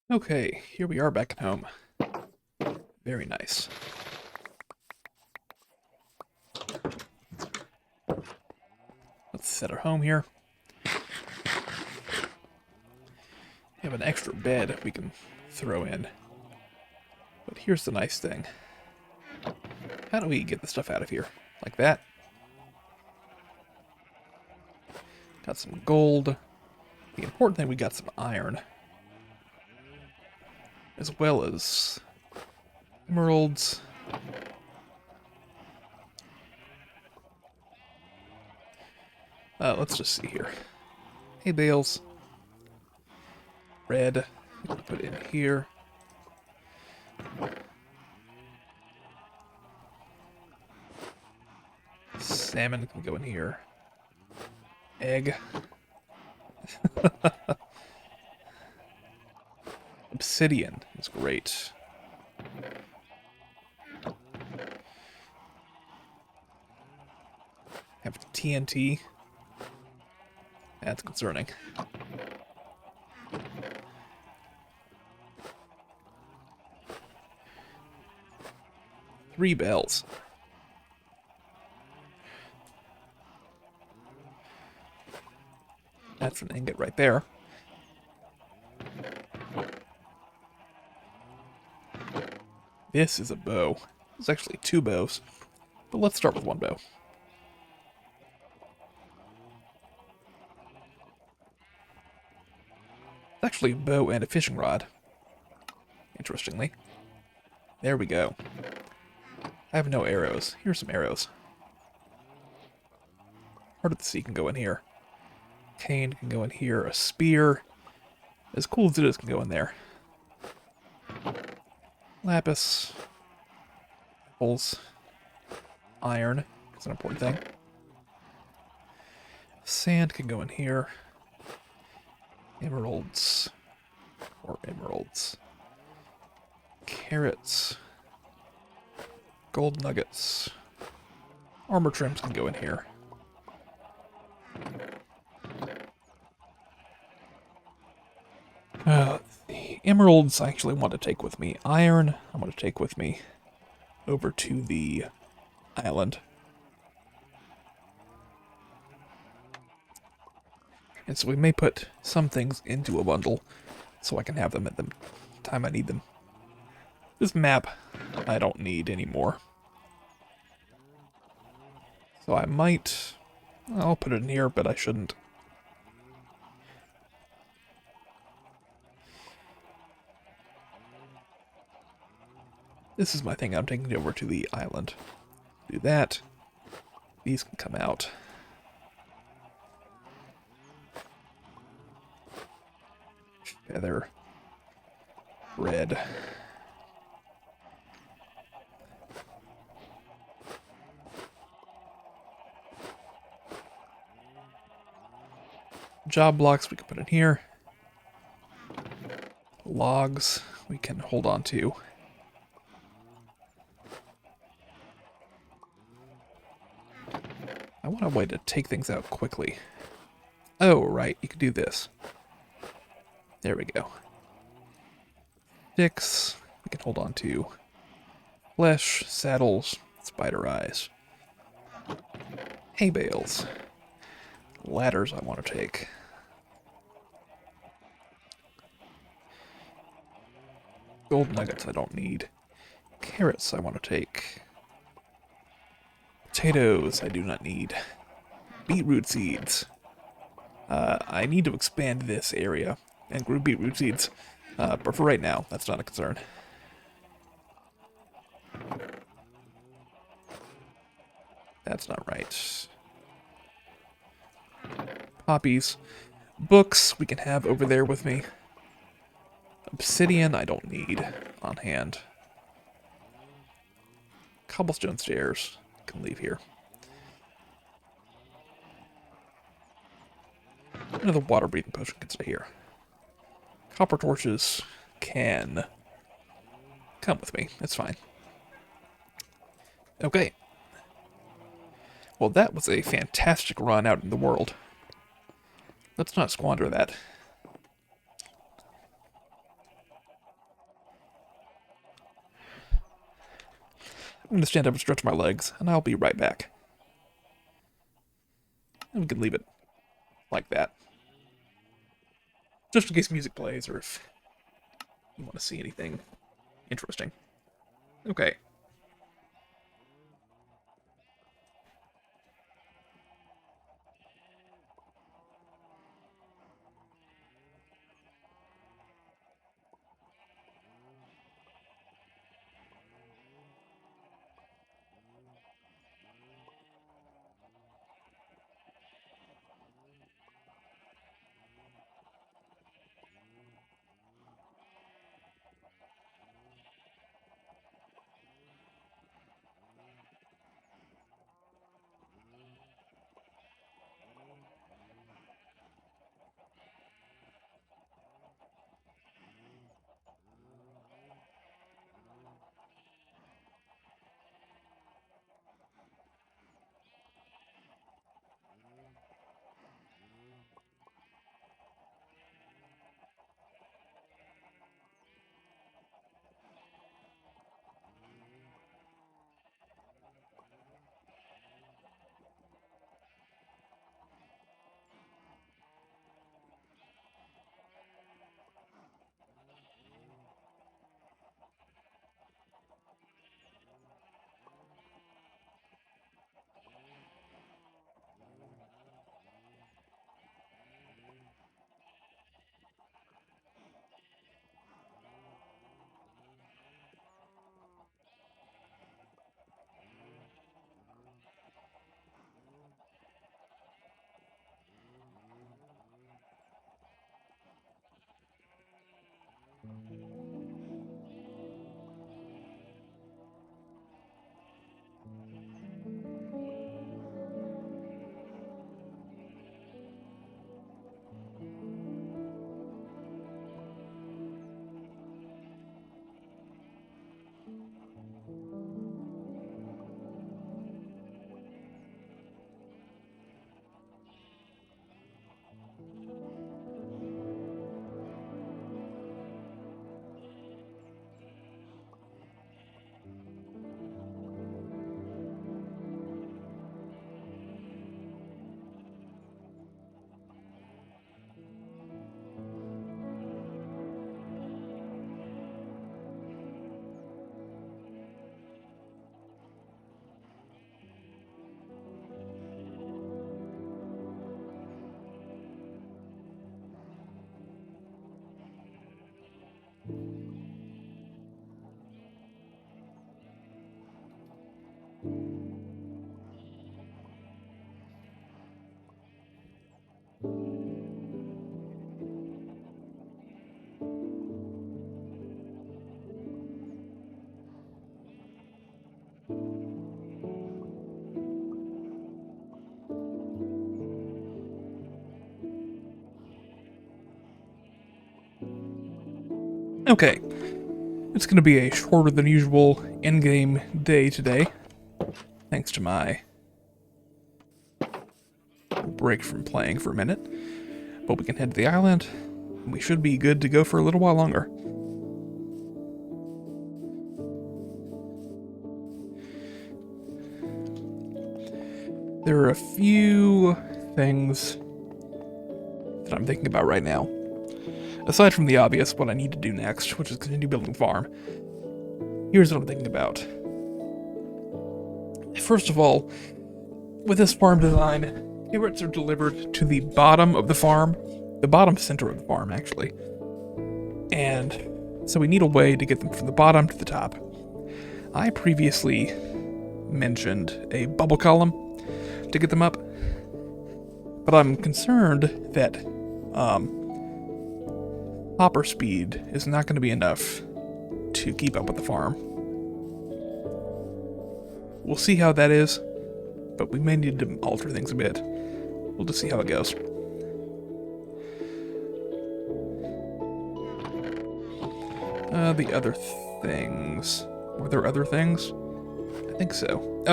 Okay, here we are back at home. Very nice. Let's set our home here. We have an extra bed we can throw in. But here's the nice thing. How do we get the stuff out of here? Like that? Got some gold. The important thing, we got some iron. As well as emeralds. Let's just see here. Hay bales. Red. We can put it in here. Salmon can go in here. Egg. Obsidian is great. Have TNT. That's concerning. 3 bells. That's an ingot right there. This is a bow. It's actually 2 bows. But let's start with 1 bow. It's actually a bow and a fishing rod. Interestingly. There we go. I have no arrows. Here's some arrows. Heart of the Sea can go in here. Cane can go in here. A spear, as cool as it is, can go in there. Lapis. Apples. Iron is an important thing. Sand can go in here. Emeralds. Or emeralds. Carrots. Gold nuggets. Armor trims can go in here. The emeralds I actually want to take with me. Iron I want to take with me over to the island. And so we may put some things into a bundle so I can have them at the time I need them. This map I don't need anymore. So I might... I'll put it in here, but I shouldn't. This is my thing. I'm taking it over to the island. Do that. These can come out. Feather. Red. Job blocks we can put in here. Logs we can hold on to. I want a way to take things out quickly. Oh, right, you can do this. There we go. Sticks we can hold on to. Flesh, saddles, spider eyes. Hay bales. Ladders I want to take. Gold nuggets I don't need. Carrots I want to take. Potatoes I do not need. Beetroot seeds. I need to expand this area and grow beetroot seeds. But for right now, that's not a concern. That's not right. Poppies. Books we can have over there with me. Obsidian I don't need on hand. Cobblestone stairs can leave here. Another water breathing potion can stay here. Copper torches can come with me. It's fine. Okay. Well, that was a fantastic run out in the world. Let's not squander that. I'm going to stand up and stretch my legs, and I'll be right back. And we can leave it like that. Just in case music plays, or if you want to see anything interesting. Okay. Okay, it's going to be a shorter than usual in-game day today, thanks to my break from playing for a minute. But we can head to the island, and we should be good to go for a little while longer. There are a few things that I'm thinking about right now. Aside from the obvious, what I need to do next, which is continue building the farm. Here's what I'm thinking about. First of all, with this farm design, carrots are delivered to the bottom of the farm. The bottom center of the farm, actually. And so we need a way to get them from the bottom to the top. I previously mentioned a bubble column to get them up, but I'm concerned that hopper speed is not going to be enough to keep up with the farm. We'll see how that is, but we may need to alter things a bit. We'll just see how it goes. The other things. Were there other things? I think so.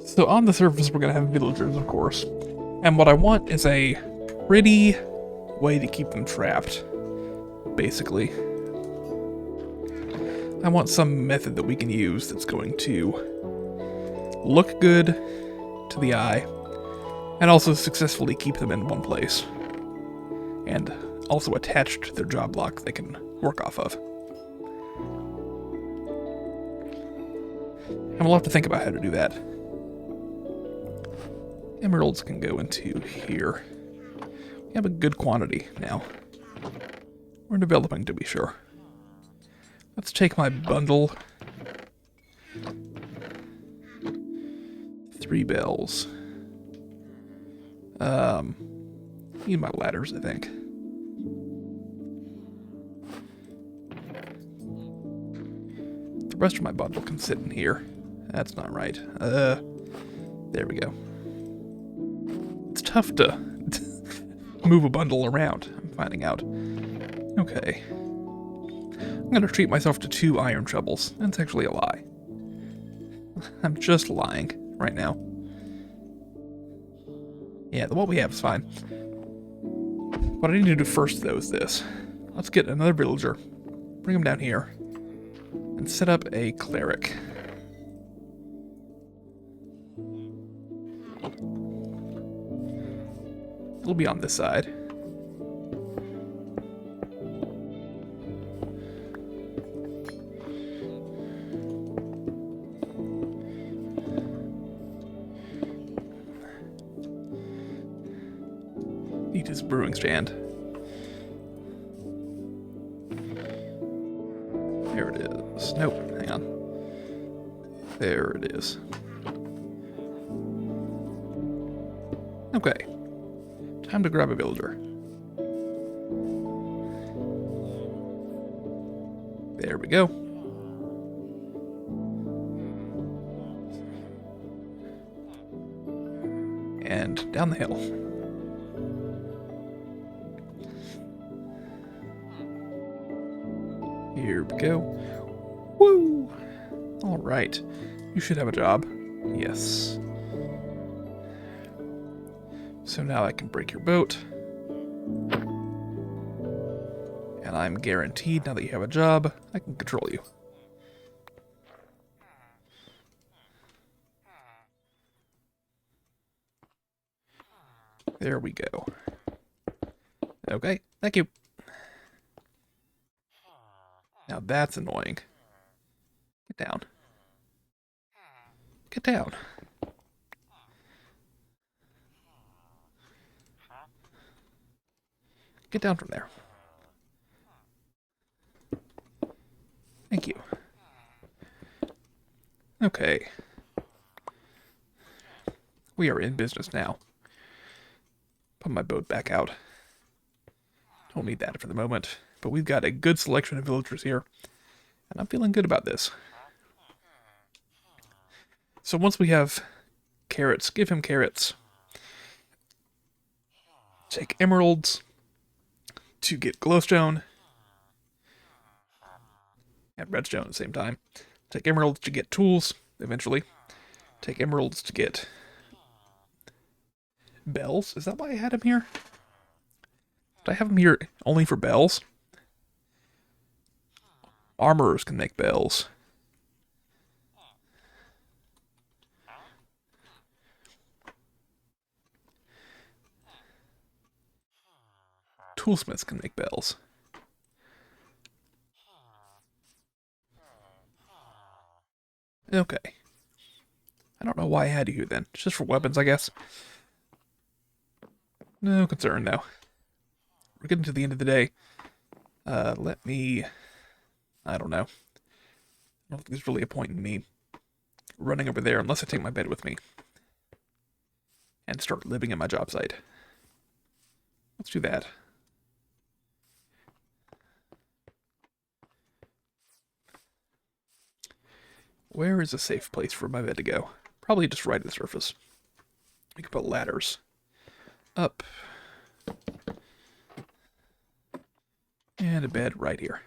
So on the surface we're going to have villagers, of course. And what I want is a pretty way to keep them trapped, basically. I want some method that we can use that's going to look good to the eye, and also successfully keep them in one place. And also attached to their job block they can work off of. And we'll have to think about how to do that. Emeralds can go into here. We have a good quantity now. We're developing, to be sure. Let's take my bundle. 3 bells. Need my ladders, I think. The rest of my bundle can sit in here. That's not right. There we go. It's tough to move a bundle around, I'm finding out. Okay. I'm gonna treat myself to 2 iron shovels. That's actually a lie. I'm just lying right now. Yeah, what we have is fine. What I need to do first, though, is this. Let's get another villager, bring him down here, and set up a cleric. It'll be on this side. Need his brewing stand. There it is. Nope, hang on. There it is. Okay. Time to grab a villager. There we go. And down the hill. Here we go. Woo! Alright. You should have a job. Yes. So now I can break your boat. And I'm guaranteed, now that you have a job, I can control you. There we go. Okay, thank you. Now that's annoying. Get down. Get down. Get down from there. Thank you. Okay. We are in business now. Put my boat back out. Don't need that for the moment, but we've got a good selection of villagers here, and I'm feeling good about this. So once we have carrots, give him carrots. Take emeralds to get glowstone, and redstone at the same time. Take emeralds to get tools, eventually. Take emeralds to get bells. Is that why I had him here? Did I have him here only for bells? Armorers can make bells. Toolsmiths can make bells. Okay. I don't know why I had you here then. It's just for weapons, I guess. No concern, though. We're getting to the end of the day. Let me... I don't know. I don't think there's really a point in me running over there unless I take my bed with me and start living at my job site. Let's do that. Where is a safe place for my bed to go? Probably just right at the surface. We can put ladders up. And a bed right here.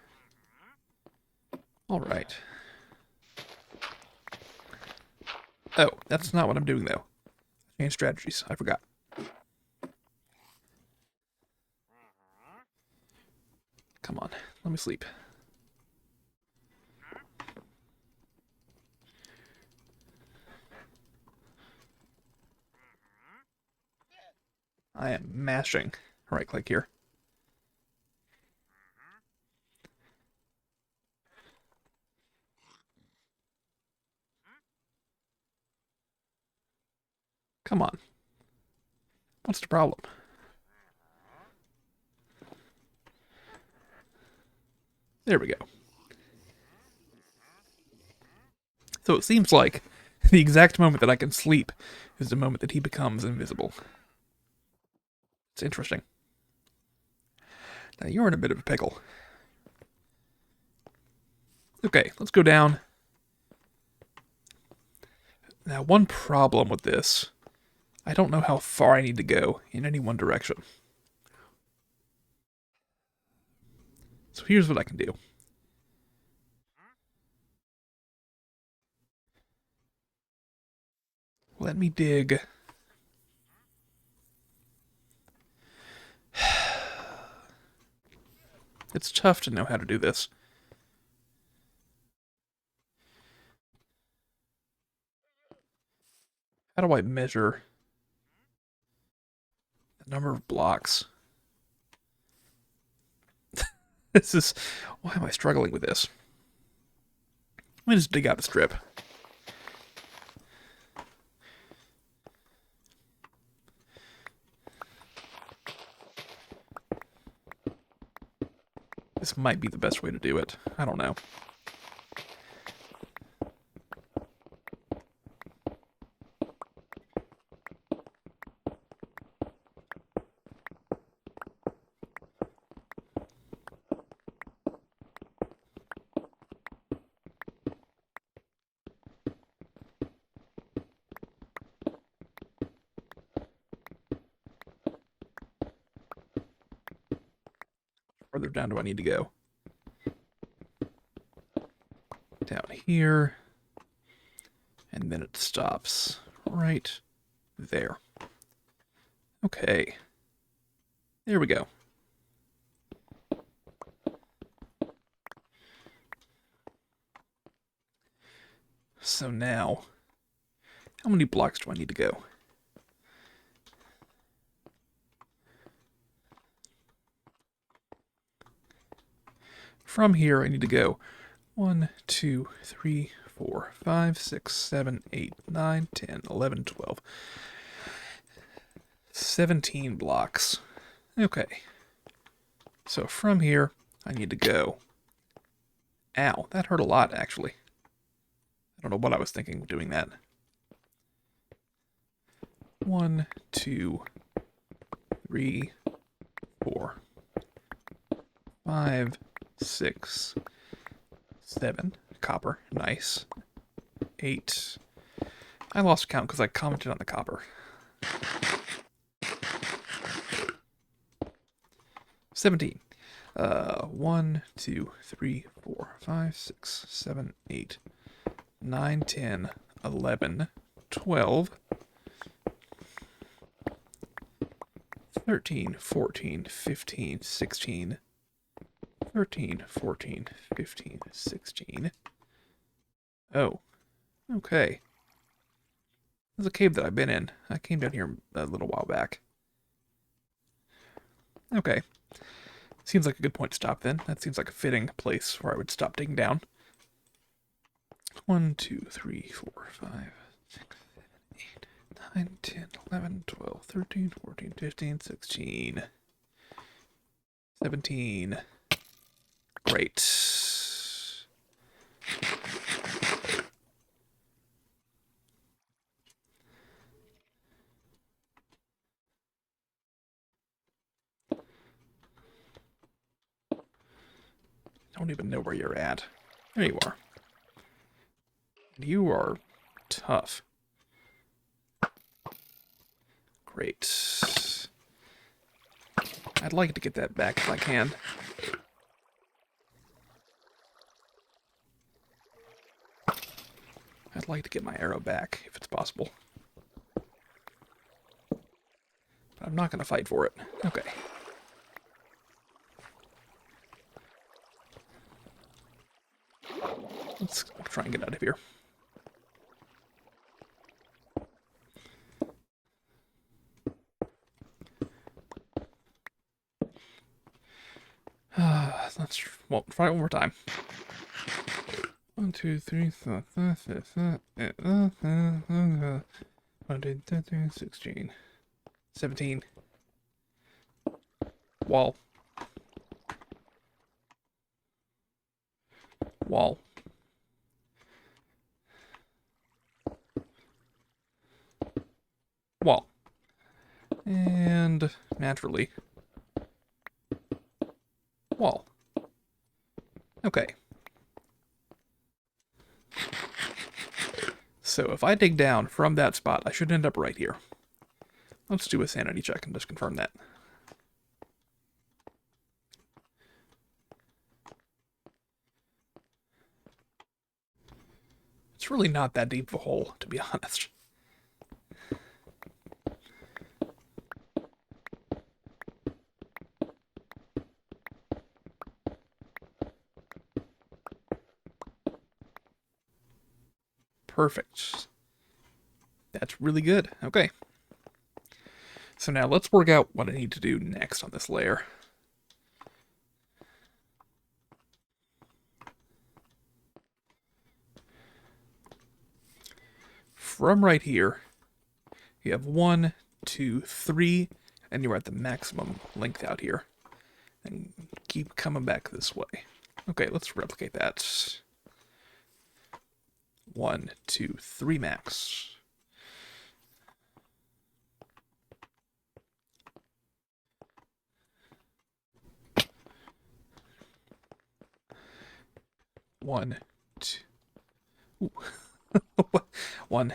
Alright. Oh, that's not what I'm doing, though. Change strategies. I forgot. Come on. Let me sleep. I am mashing right click here. Come on. What's the problem? There we go. So it seems like the exact moment that I can sleep is the moment that he becomes invisible. It's interesting. Now you're in a bit of a pickle. Okay, let's go down. Now, one problem with this, I don't know how far I need to go in any one direction. So here's what I can do. Let me dig. It's tough to know how to do this. How do I measure the number of blocks? This is... Why am I struggling with this? Let me just dig out the strip. This might be the best way to do it. I don't know. Further down do I need to go? Down here. And then it stops right there. Okay. There we go. So now, how many blocks do I need to go? From here, I need to go 1, 2, 3, 4, 5, 6, 7, 8, 9, 10, 11, 12. 17 blocks. Okay. So from here, I need to go. Ow, that hurt a lot, actually. I don't know what I was thinking doing that. 1, 2, 3, 4, 5, 6, 7. Copper. Nice. 8. I lost count because I commented on the copper. 17. 1, 2, 3, 4, 5, 6, 7, 8, 9, 10, 11, 12, 13, 14, 15, 16, 13, 14, 15, 16. Oh, okay. There's a cave that I've been in. I came down here a little while back. Okay. Seems like a good point to stop then. That seems like a fitting place where I would stop digging down. 1, 2, 3, 4, 5, 6, 7, 8, 9, 10, 11, 12, 13, 14, 15, 16, 17. Great. Don't even know where you're at. There you are. You are tough. Great. I'd like to get that back if I can. I'd like to get my arrow back, if it's possible. But I'm not going to fight for it. Okay. Let's try and get out of here. Let's try it one more time. 1, 2, 3, 4, 5, 6, 7, 8, 9, 10, 16, 17. Wall. Wall. Wall. And naturally, wall. Okay. So if I dig down from that spot, I should end up right here. Let's do a sanity check and just confirm that. It's really not that deep of a hole, to be honest. Perfect. That's really good. Okay. So now let's work out what I need to do next on this layer. From right here, you have 1, 2, 3, and you're at the maximum length out here. And keep coming back this way. Okay, let's replicate that. 1, 2, 3 max. One, two. Ooh. 1,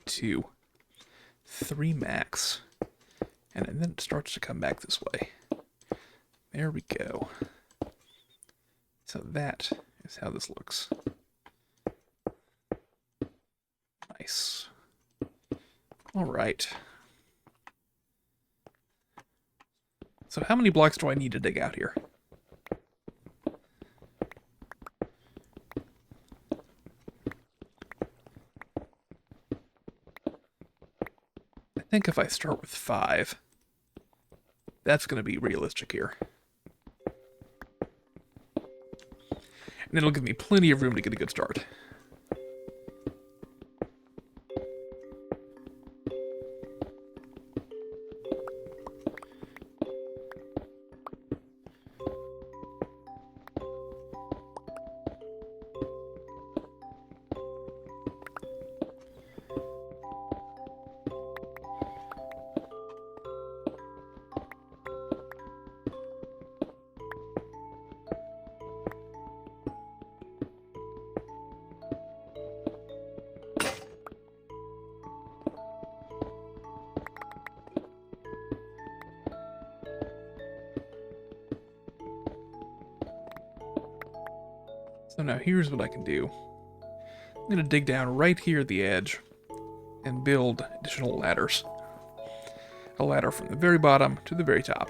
2, 3 max. And then it starts to come back this way. There we go. So that is how this looks. Nice. All right. So how many blocks do I need to dig out here? I think if I start with 5, that's going to be realistic here. And it'll give me plenty of room to get a good start. So now here's what I can do. I'm going to dig down right here at the edge and build additional ladders. A ladder from the very bottom to the very top.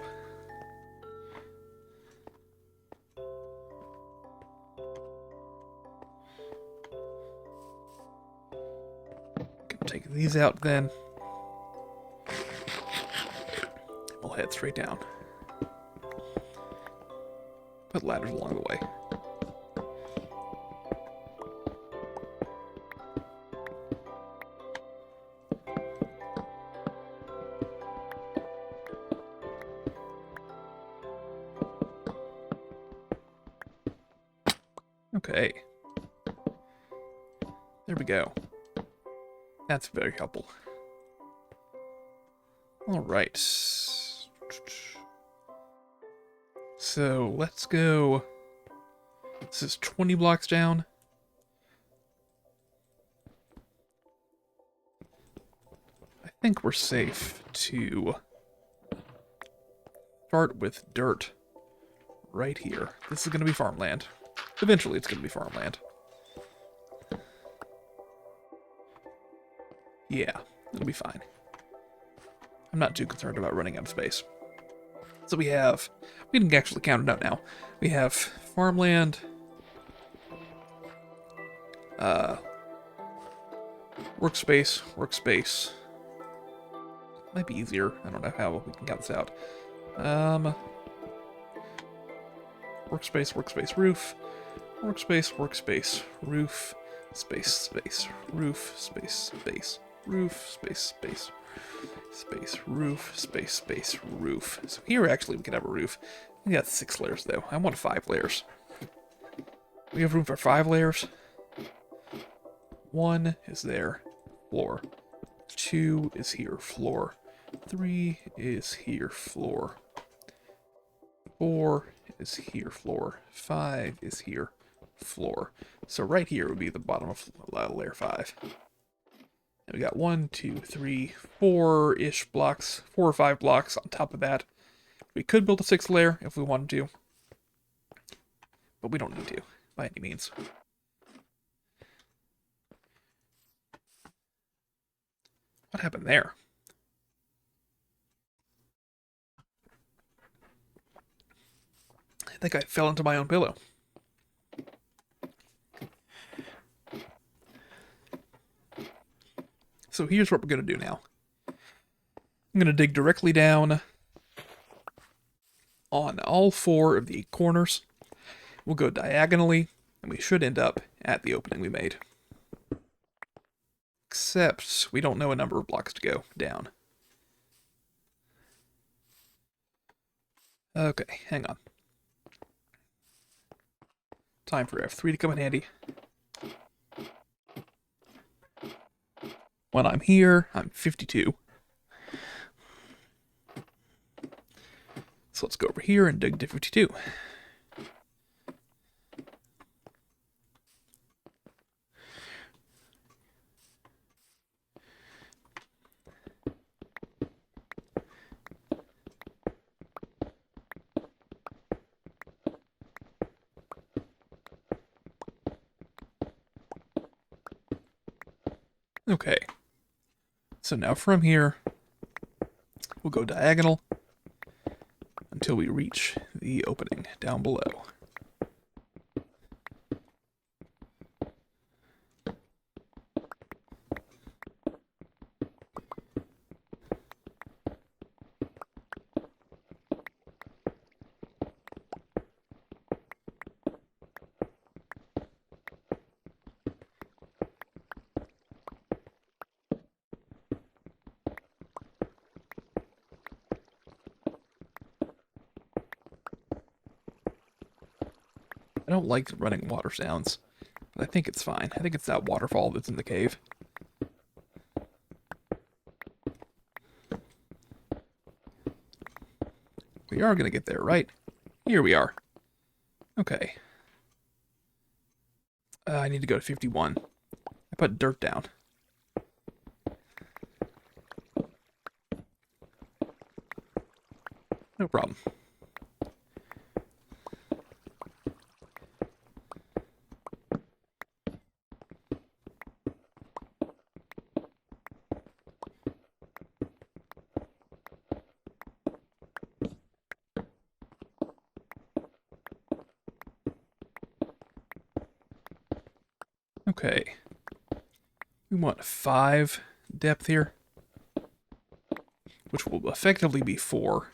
Can take these out then. We'll head straight down. Put ladders along the way. Okay. There we go. That's very helpful. Alright. So, let's go. This is 20 blocks down. I think we're safe to start with dirt right here. This is going to be farmland. Eventually it's going to be farmland. Yeah, it'll be fine. I'm not too concerned about running out of space. So we can actually count it out now. We have farmland, workspace. Might be easier. I don't know how we can count this out. Workspace, roof. Workspace, roof. Space, roof, space, roof, space, roof. So here, actually, we could have a roof. We got 6 layers, though. I want 5 layers. We have room for 5 layers. 1 is there, floor. 2 is here, floor. 3 is here, floor. 4 is here, floor. 5 is here, floor. So right here would be the bottom of layer 5. And we got 1, 2, 3, 4-ish blocks, 4 or 5 blocks on top of that. We could build a 6th layer if we wanted to, but we don't need to, by any means. What happened there? I think I fell into my own pillow. So here's what we're going to do now. I'm going to dig directly down on all 4 of the corners. We'll go diagonally, and we should end up at the opening we made. Except we don't know a number of blocks to go down. Okay, hang on. Time for F3 to come in handy. When I'm here, I'm 52. So let's go over here and dig to 52. Okay. So now from here, we'll go diagonal until we reach the opening down below. I don't like running water sounds, but I think it's fine. I think it's that waterfall that's in the cave. We are going to get there, right? Here we are. Okay. I need to go to 51. I put dirt down. No problem. Okay. We want 5 depth here, which will effectively be 4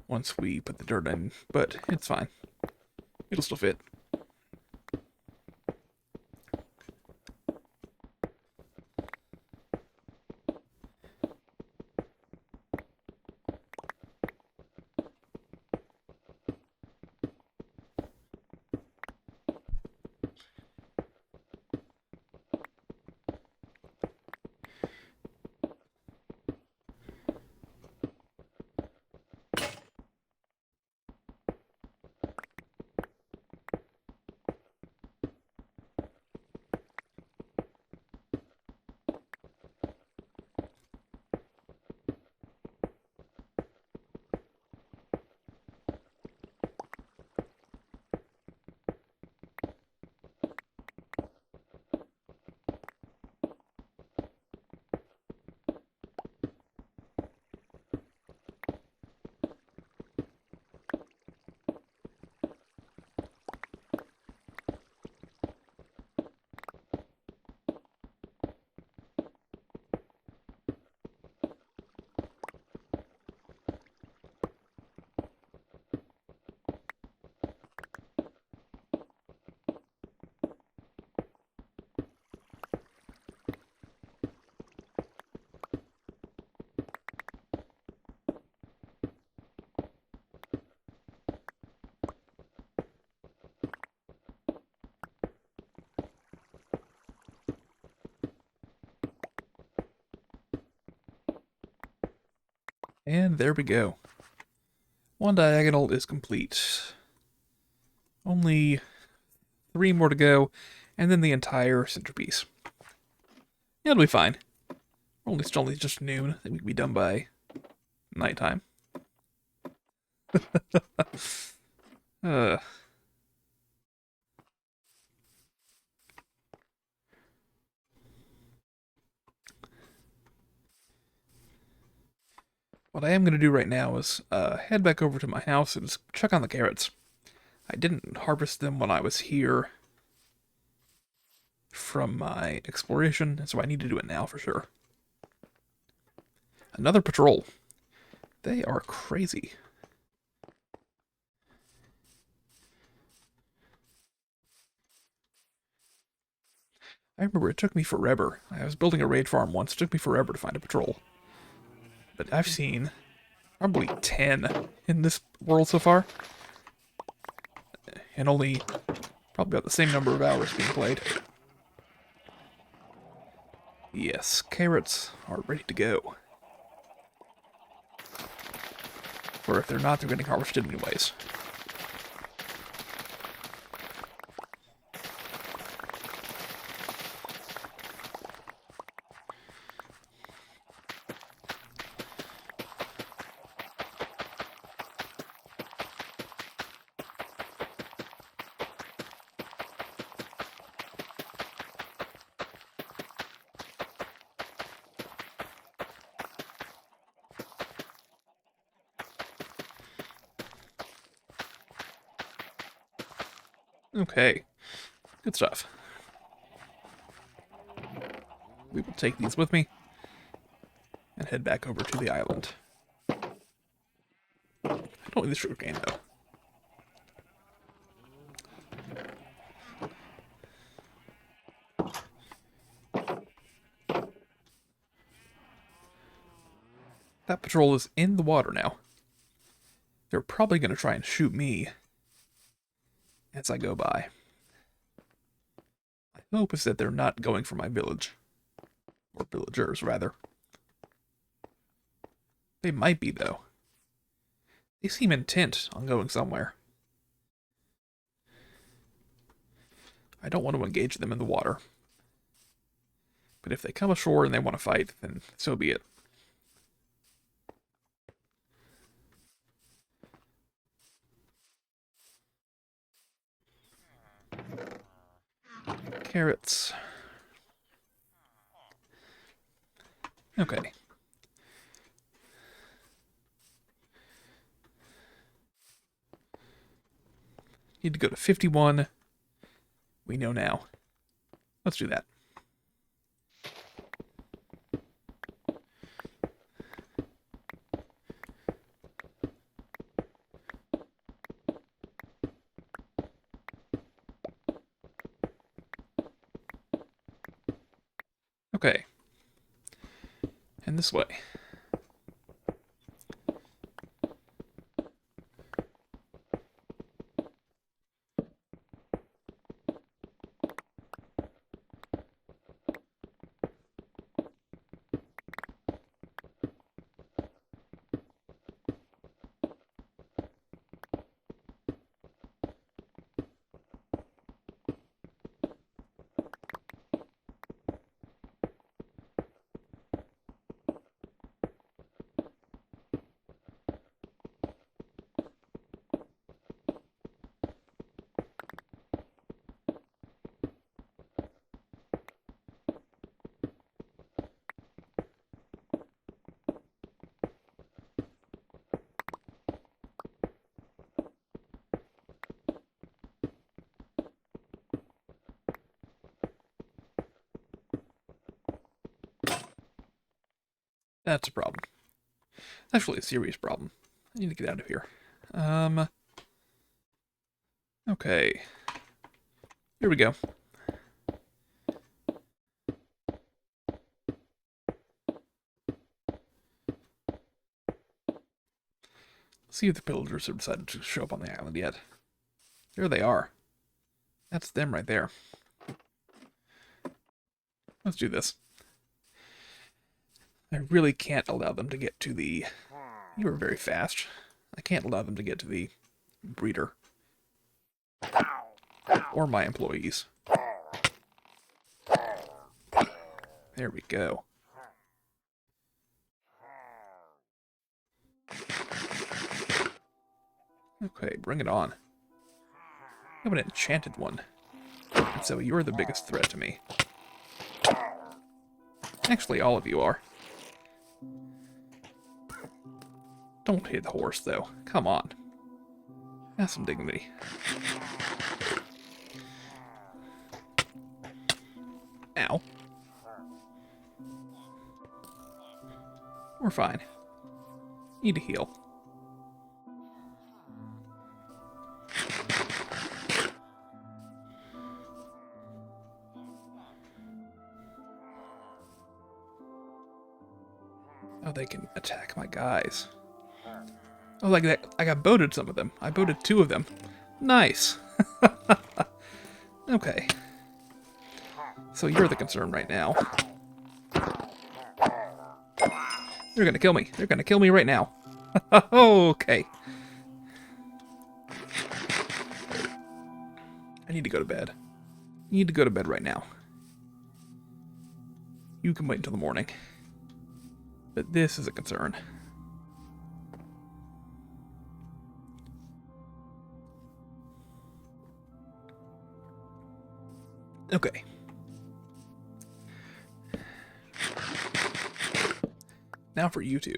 once we put the dirt in, but it's fine. It'll still fit. And there we go. One diagonal is complete. Only 3 more to go, and then the entire centerpiece. It'll be fine. It's only just noon. I think we can be done by nighttime. uh, what I am going to do right now is head back over to my house and just check on the carrots. I didn't harvest them when I was here from my exploration, so I need to do it now for sure. Another patrol. They are crazy. I remember it took me forever. I was building a raid farm once. It took me forever to find a patrol. But I've seen probably 10 in this world so far. And only probably about the same number of hours being played. Yes, carrots are ready to go. Or if they're not, they're getting harvested anyways. Okay, good stuff. We will take these with me and head back over to the island. I don't need the sugarcane though. That patrol is in the water now. They're probably going to try and shoot me as I go by. My hope is that they're not going for my village. Or villagers, rather. They might be, though. They seem intent on going somewhere. I don't want to engage them in the water. But if they come ashore and they want to fight, then so be it. Carrots. Okay. Need to go to 51. We know now. Let's do that. Okay. And this way. That's a problem. Actually, a serious problem. I need to get out of here. Okay. Here we go. See if the pillagers have decided to show up on the island yet. There they are. That's them right there. Let's do this. I really can't allow them to get to the... You are very fast. I can't allow them to get to the breeder. Or my employees. There we go. Okay, bring it on. I have an enchanted one. And so you're the biggest threat to me. Actually, all of you are. Don't hit the horse, though. Come on. Have some dignity. Ow. We're fine. Need to heal. Oh, they can attack my guys. Oh, like that. I got boated some of them. I boated 2 of them. Nice. Okay. So you're the concern right now. They're gonna kill me. They're gonna kill me right now. Okay. I need to go to bed. I need to go to bed right now. You can wait until the morning. But this is a concern. Okay. Now for you two.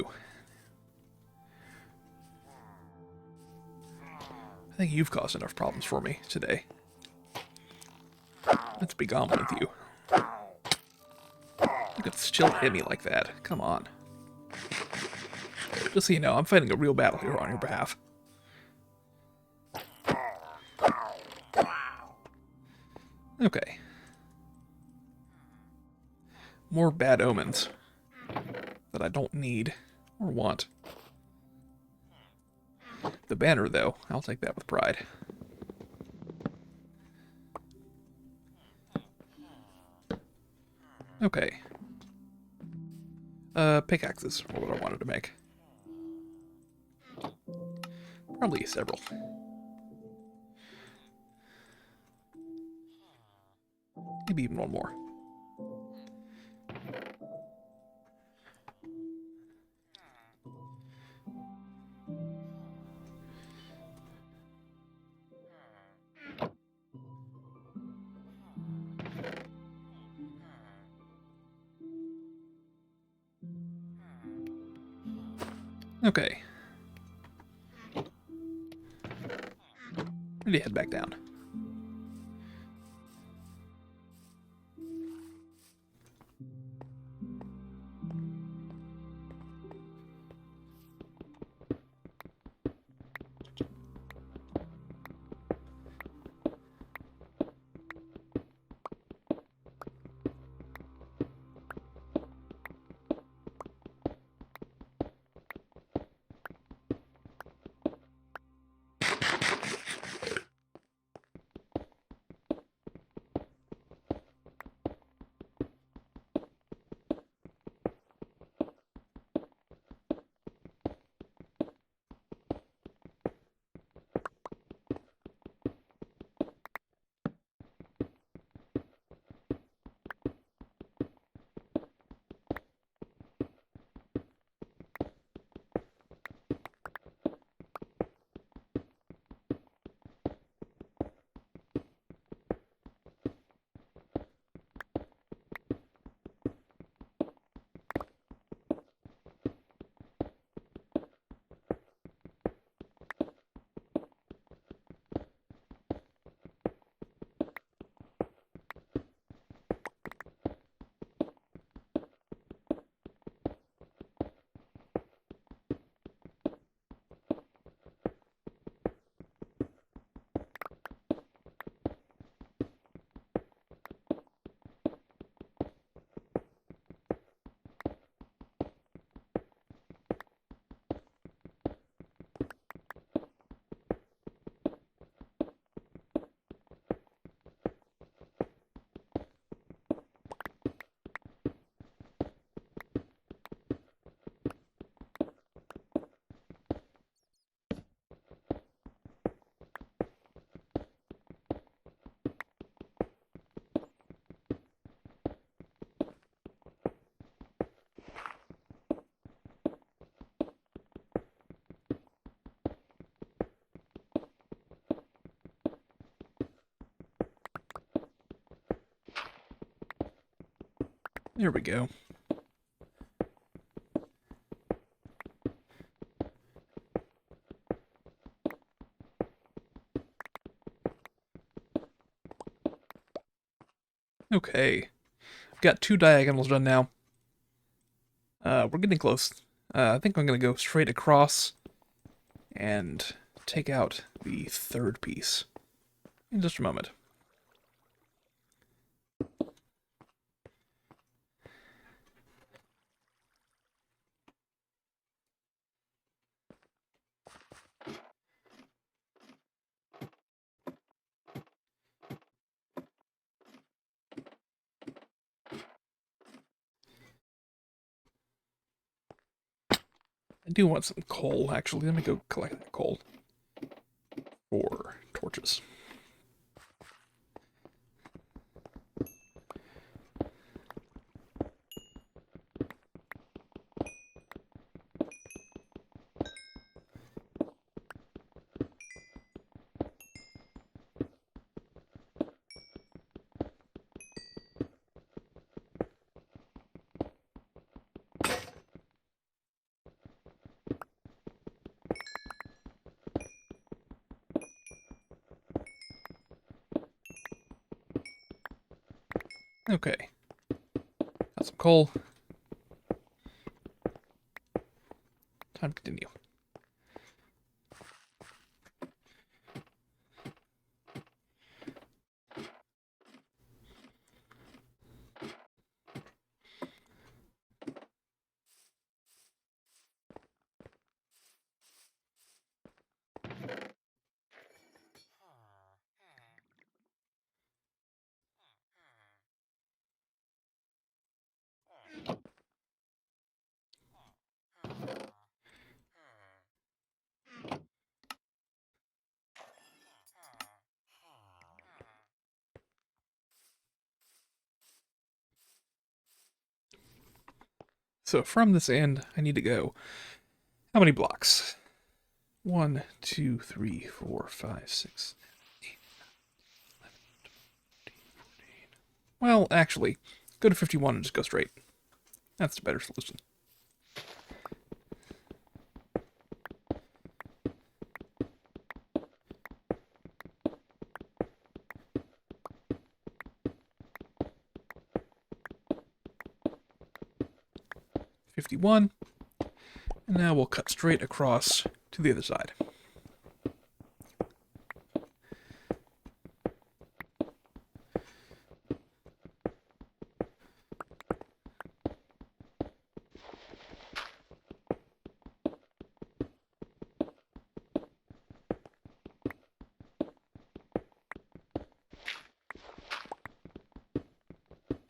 I think you've caused enough problems for me today. Let's be gone with you. You could still hit me like that. Come on. Just so you know, I'm fighting a real battle here on your behalf. Okay. More bad omens that I don't need or want. The banner, though, I'll take that with pride. Okay. Pickaxes are what I wanted to make. Probably several. Maybe even one more. Okay. Ready to head back down. There we go. Okay. I've got 2 diagonals done now. We're getting close. I think I'm going to go straight across and take out the 3rd piece in just a moment. I do want some coal, actually. Let me go collect that coal for torches. Okay. Got some coal. Time to continue. So from this end, I need to go. How many blocks? 1, 2, 3, 4, 5, 6, 8, 11, 12, 14. Well, actually, go to 51 and just go straight. That's the better solution. .51, and now we'll cut straight across to the other side.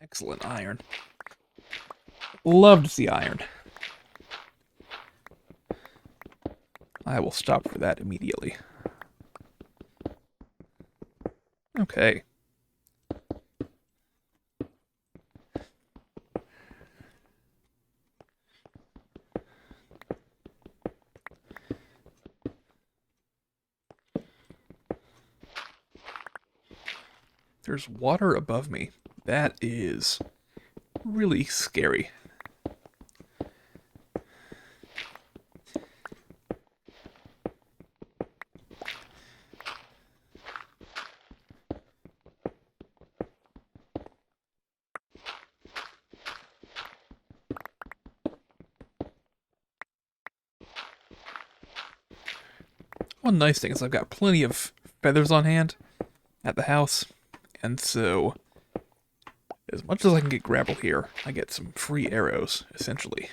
Excellent iron. Love to see iron. I will stop for that immediately. Okay. There's water above me. That is really scary. One nice thing is I've got plenty of feathers on hand at the house, and so as much as I can get grapple here, I get some free arrows, essentially.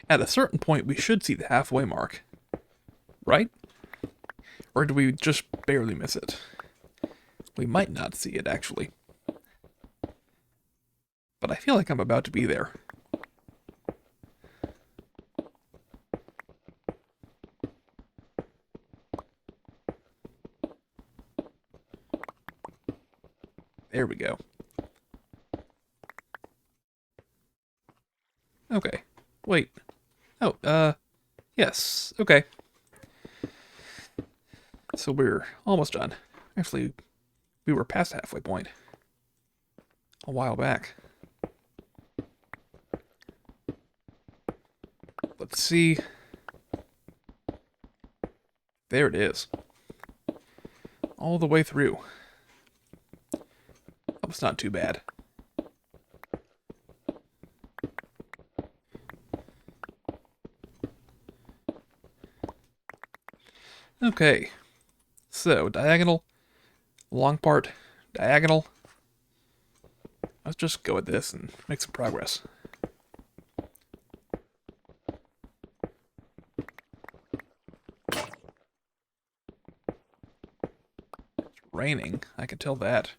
At a certain point, we should see the halfway mark, right? Or do we just barely miss it? We might not see it, actually. But I feel like I'm about to be there. There we go. Okay. Wait. Oh, yes. Okay. So we're almost done. Actually, we were past the halfway point a while back. Let's see. There it is. All the way through. That was not too bad. Okay. So, diagonal, long part, diagonal. Let's just go with this and make some progress. It's raining. I can tell that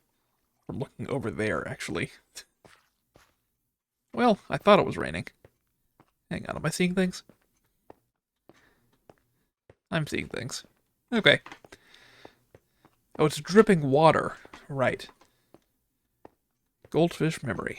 from looking over there, actually. Well, I thought it was raining. Hang on, am I seeing things? I'm seeing things. Okay. Oh, it's dripping water. Right. Goldfish memory.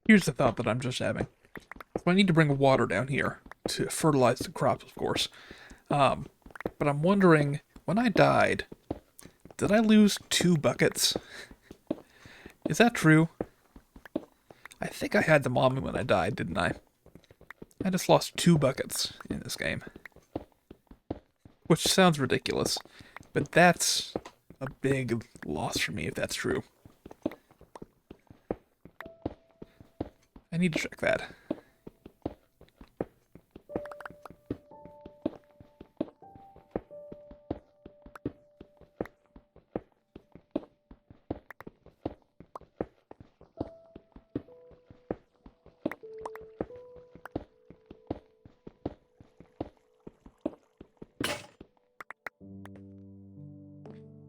Here's the thought that I'm just having. So I need to bring water down here to fertilize the crops, of course. But I'm wondering, when I died, did I lose 2 buckets? Is that true? I think I had them on me when I died, didn't I? I just lost 2 buckets in this game. Which sounds ridiculous, but that's a big loss for me if that's true. I need to check that.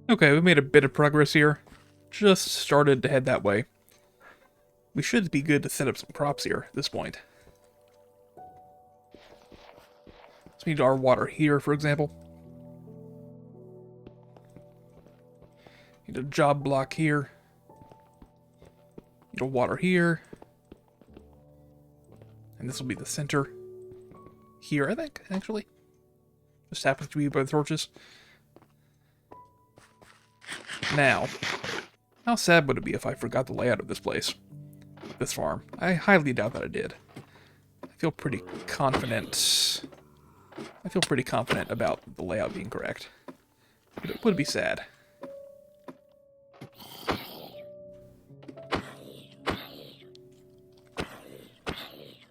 Okay, we made a bit of progress here. Just started to head that way. We should be good to set up some crops here at this point. So we need our water here, for example. Need a job block here. Need a water here. And this will be the center. Here, I think, actually. Just happens to be by the torches. Now, how sad would it be if I forgot the layout of this place? This farm. I highly doubt that I did. I feel pretty confident. I feel pretty confident about the layout being correct. But it would be sad.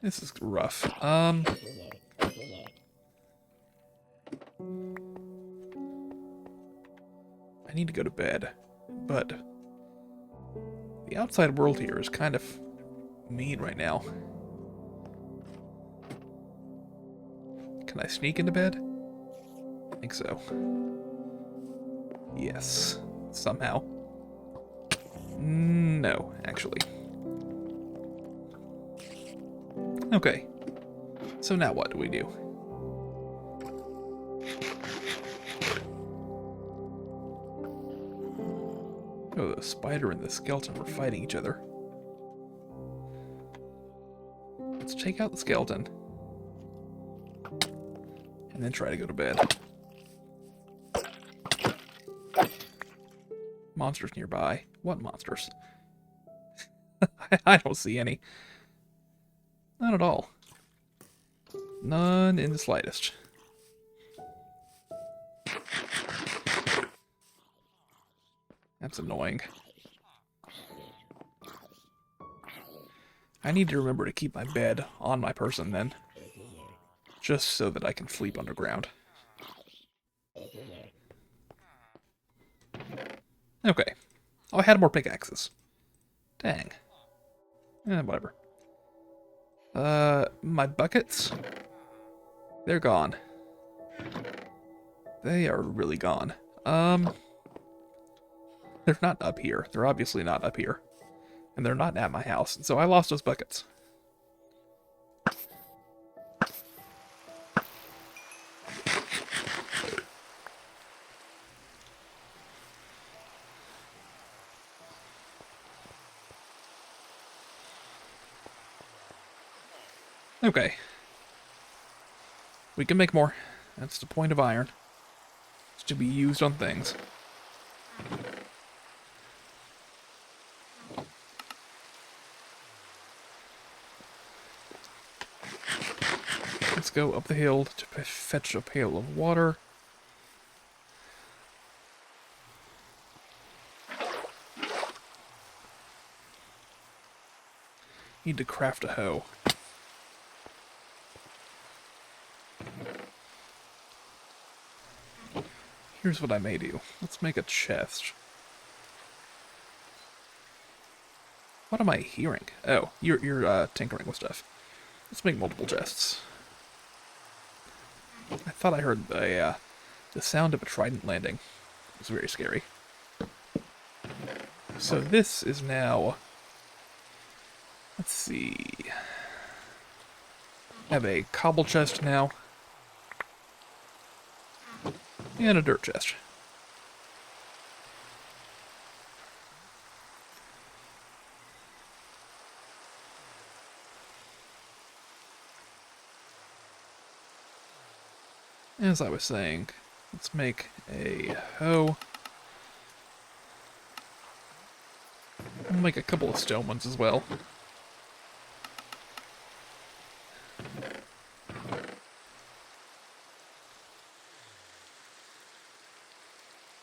This is rough. I need to go to bed, but the outside world here is kind of mean right now. Can I sneak into bed? I think so. Yes, somehow. No, actually. Okay. So now what do we do? Oh, the spider and the skeleton were fighting each other. Let's take out the skeleton. And then try to go to bed. Monsters nearby. What monsters? I don't see any. Not at all. None in the slightest. That's annoying. I need to remember to keep my bed on my person then. Just so that I can sleep underground. Okay. Oh, I had more pickaxes. Dang. Whatever. My buckets? They're gone. They are really gone. They're not up here. They're obviously not up here. And they're not at my house, so I lost those buckets. Okay. We can make more. That's the point of iron. It's to be used on things. Let's go up the hill to fetch a pail of water. Need to craft a hoe. Here's what I may do. Let's make a chest. What am I hearing? Oh, you're tinkering with stuff. Let's make multiple chests. I thought I heard the sound of a trident landing. It was very scary. So this is now... Let's see... I have a cobble chest now. And a dirt chest. As I was saying, let's make a hoe. I'll make a couple of stone ones as well.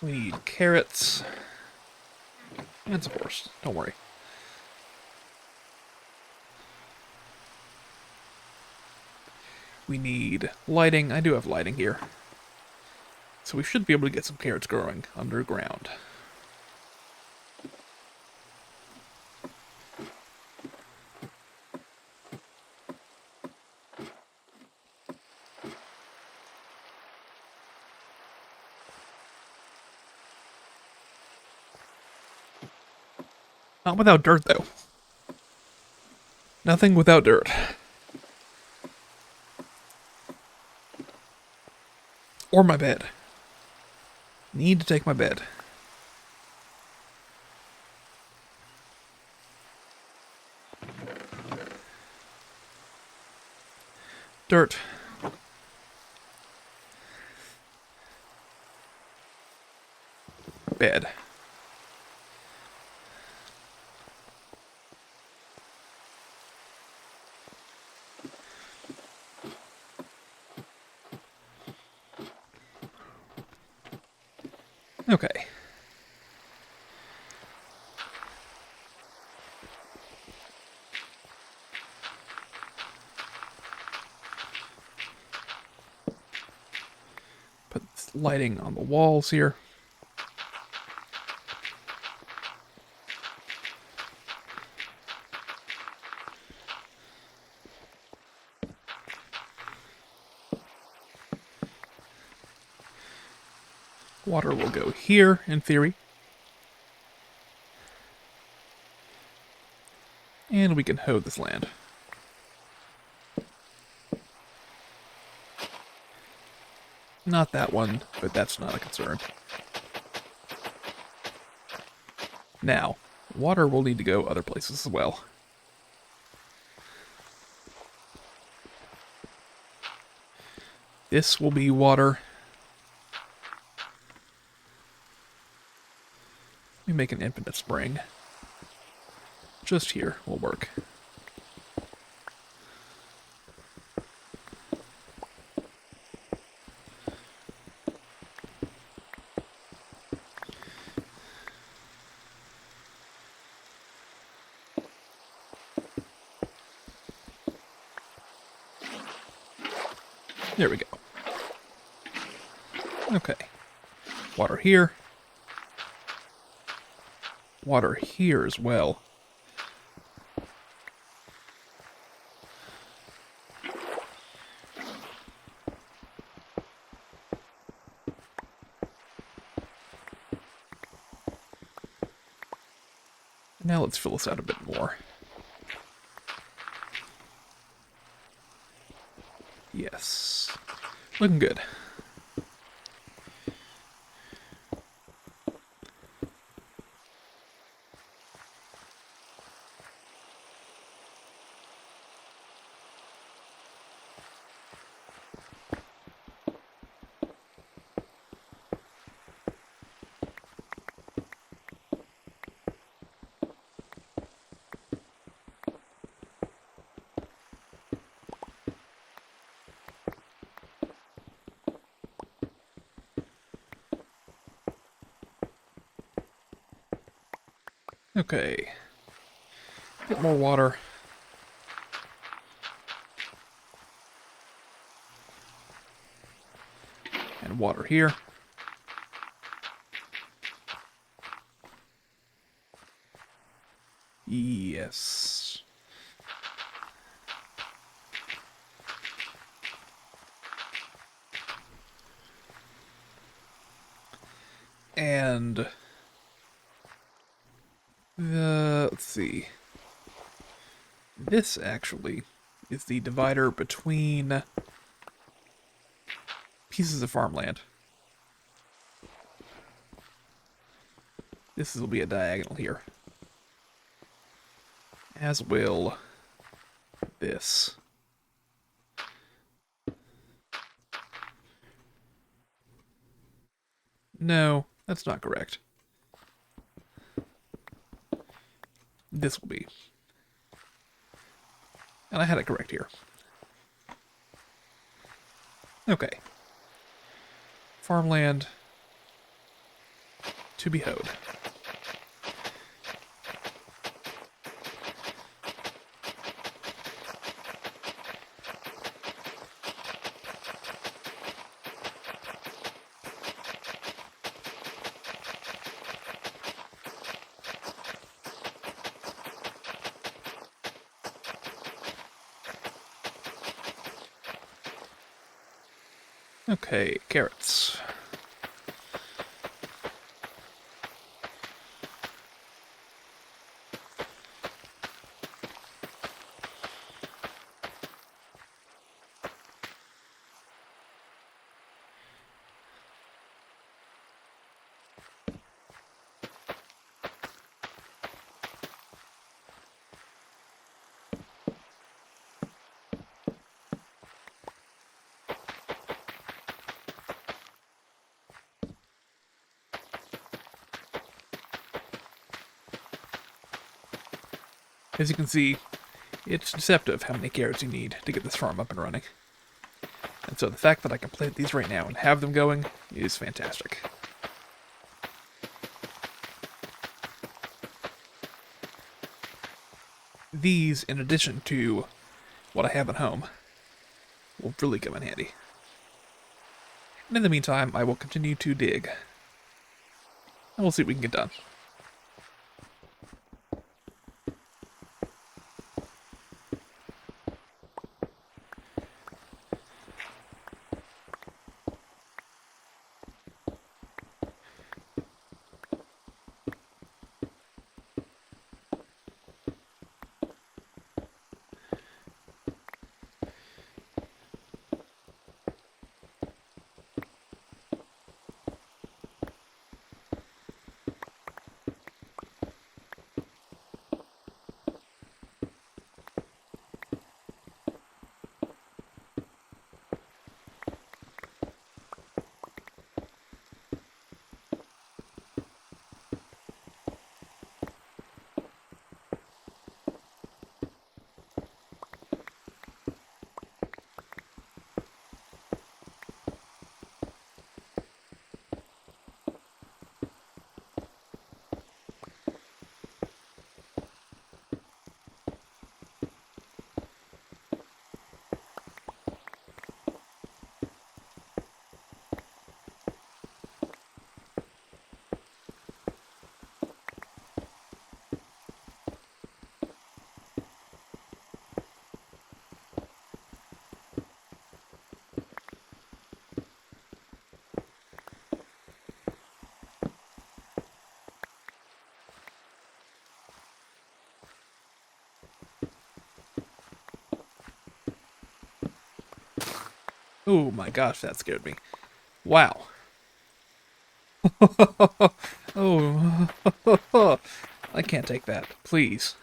We need carrots. And some horse, don't worry. We need lighting. I do have lighting here. So we should be able to get some carrots growing underground. Not without dirt, though. Nothing without dirt. Or my bed. Need to take my bed. Dirt. Bed. Okay. Put lighting on the walls here. Water will go here, in theory. And we can hoe this land. Not that one, but that's not a concern. Now, water will need to go other places as well. This will be water. Let me make an infinite spring. Just here will work. There we go. Okay. Water here. Water here as well. Now let's fill this out a bit more. Yes. Looking good. Okay. Get more water. And water here. Yes. And let's see. This actually is the divider between pieces of farmland. This will be a diagonal here. As will this. No, that's not correct. This will be. And I had it correct here. Okay. Farmland to be hoed. Okay, carrots. As you can see, it's deceptive how many carrots you need to get this farm up and running. And so the fact that I can plant these right now and have them going is fantastic. These, in addition to what I have at home, will really come in handy. And in the meantime, I will continue to dig. And we'll see what we can get done. Oh my gosh, that scared me. Wow. Oh, I can't take that. Please.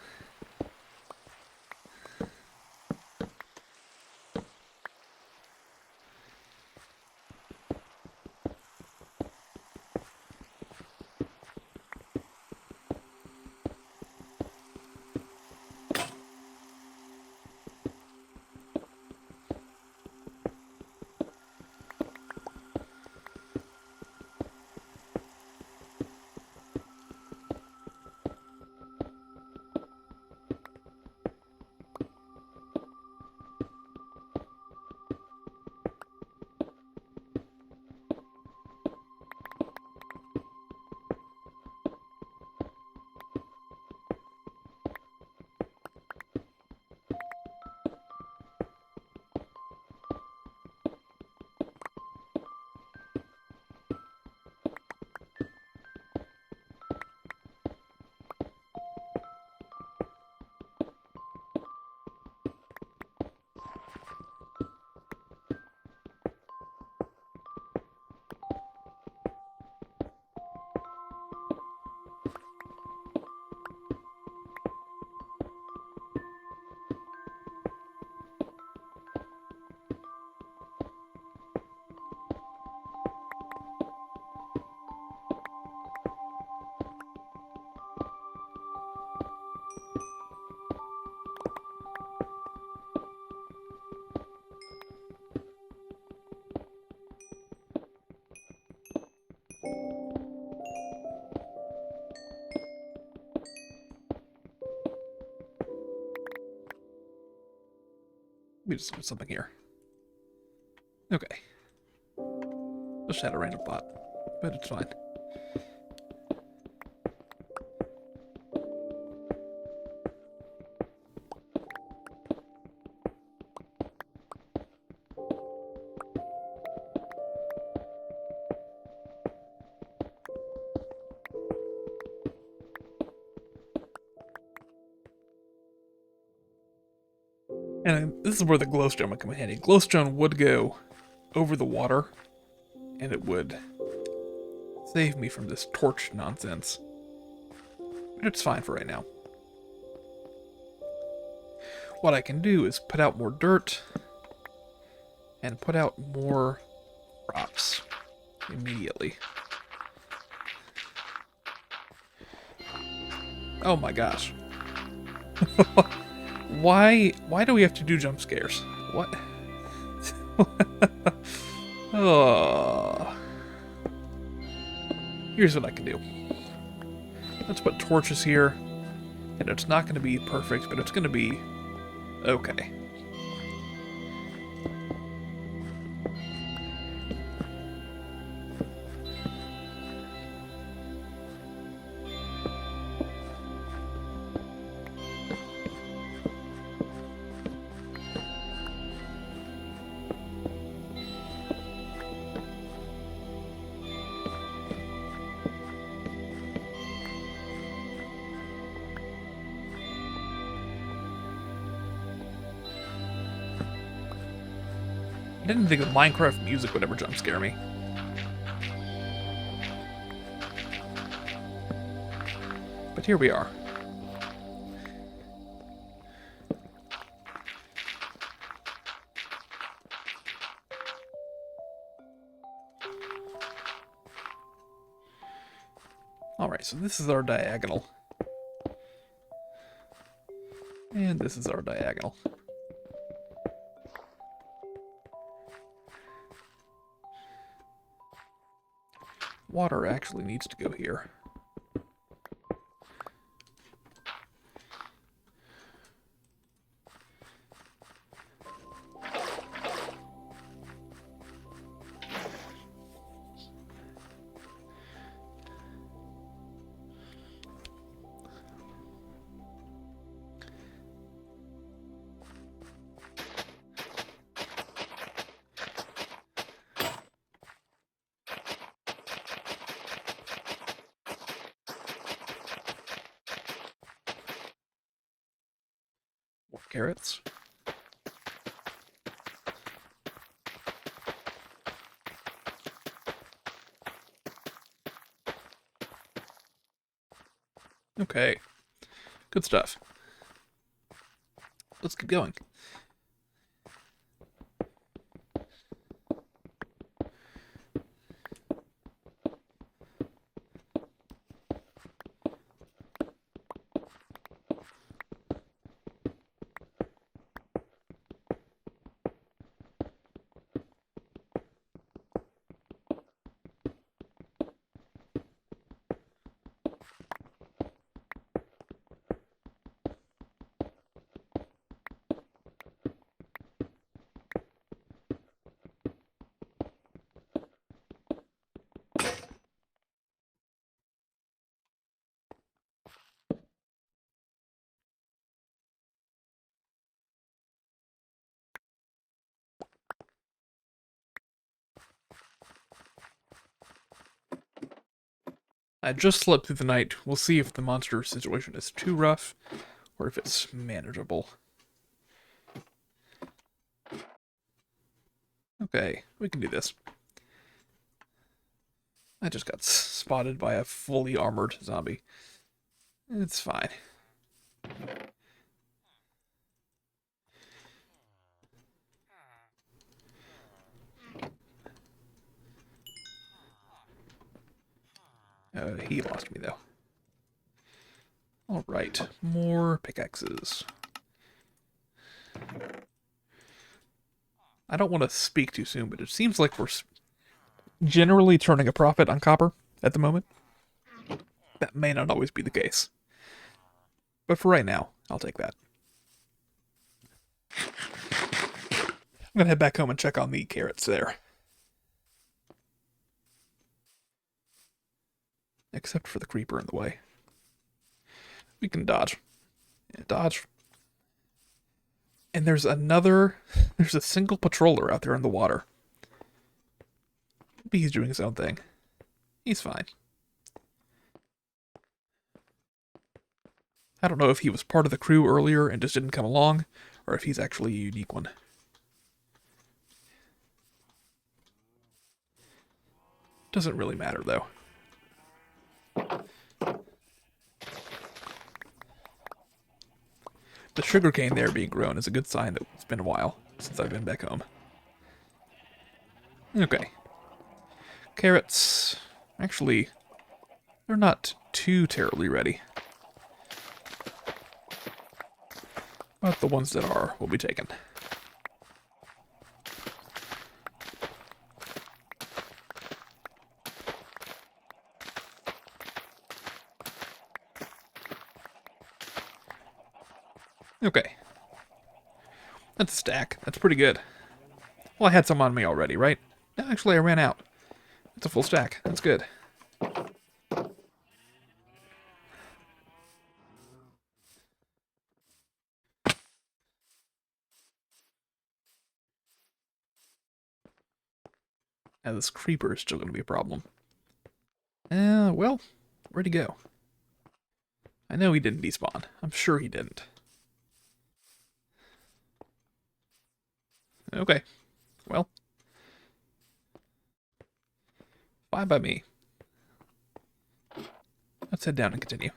Let me just put something here. Okay. Just had a random thought, but it's fine. And this is where the glowstone would come in handy. Glowstone would go over the water, and it would save me from this torch nonsense. But it's fine for right now. What I can do is put out more dirt and put out more props immediately. Oh my gosh. Why do we have to do jump scares? What? Oh. Here's what I can do. Let's put torches here. And it's not going to be perfect, but it's going to be okay. I didn't think the Minecraft music would ever jump scare me. But here we are. Alright, so this is our diagonal. And this is our diagonal. Water actually needs to go here. More carrots. Okay, good stuff. Let's keep going. I just slept through the night. We'll see if the monster situation is too rough or if it's manageable. Okay, we can do this. I just got spotted by a fully armored zombie. It's fine. He lost me, though. Alright, more pickaxes. I don't want to speak too soon, but it seems like we're generally turning a profit on copper at the moment. That may not always be the case. But for right now, I'll take that. I'm gonna head back home and check on the carrots there. Except for the creeper in the way. We can dodge. Yeah, dodge. And there's a single patroller out there in the water. Maybe he's doing his own thing. He's fine. I don't know if he was part of the crew earlier and just didn't come along, or if he's actually a unique one. Doesn't really matter, though. The sugarcane there being grown is a good sign that it's been a while since I've been back home. Okay. Carrots. Actually, they're not too terribly ready. But the ones that are will be taken. Okay. That's a stack. That's pretty good. Well, I had some on me already, right? No, actually, I ran out. It's a full stack. That's good. Now, this creeper is still going to be a problem. Well, where'd he go? I know he didn't despawn. I'm sure he didn't. Okay. Well. Fine by me. Let's head down and continue.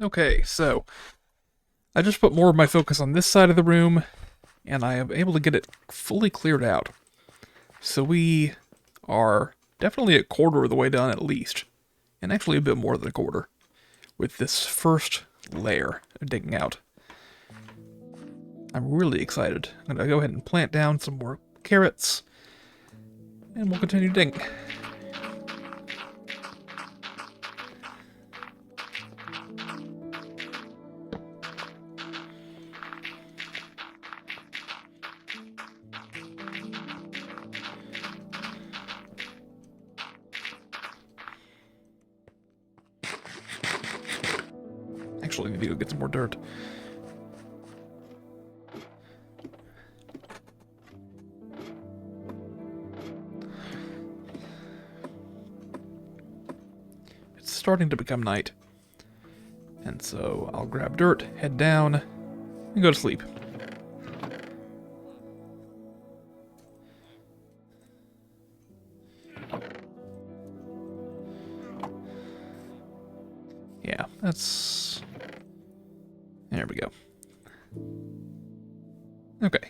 Okay, so I just put more of my focus on this side of the room, and I am able to get it fully cleared out. So we are definitely a quarter of the way done at least, and actually a bit more than a quarter, with this first layer of digging out. I'm really excited. I'm going to go ahead and plant down some more carrots, and we'll continue digging. Actually, I need to go get some more dirt. It's starting to become night. And so I'll grab dirt, head down, and go to sleep. Yeah, that's... There we go. Okay.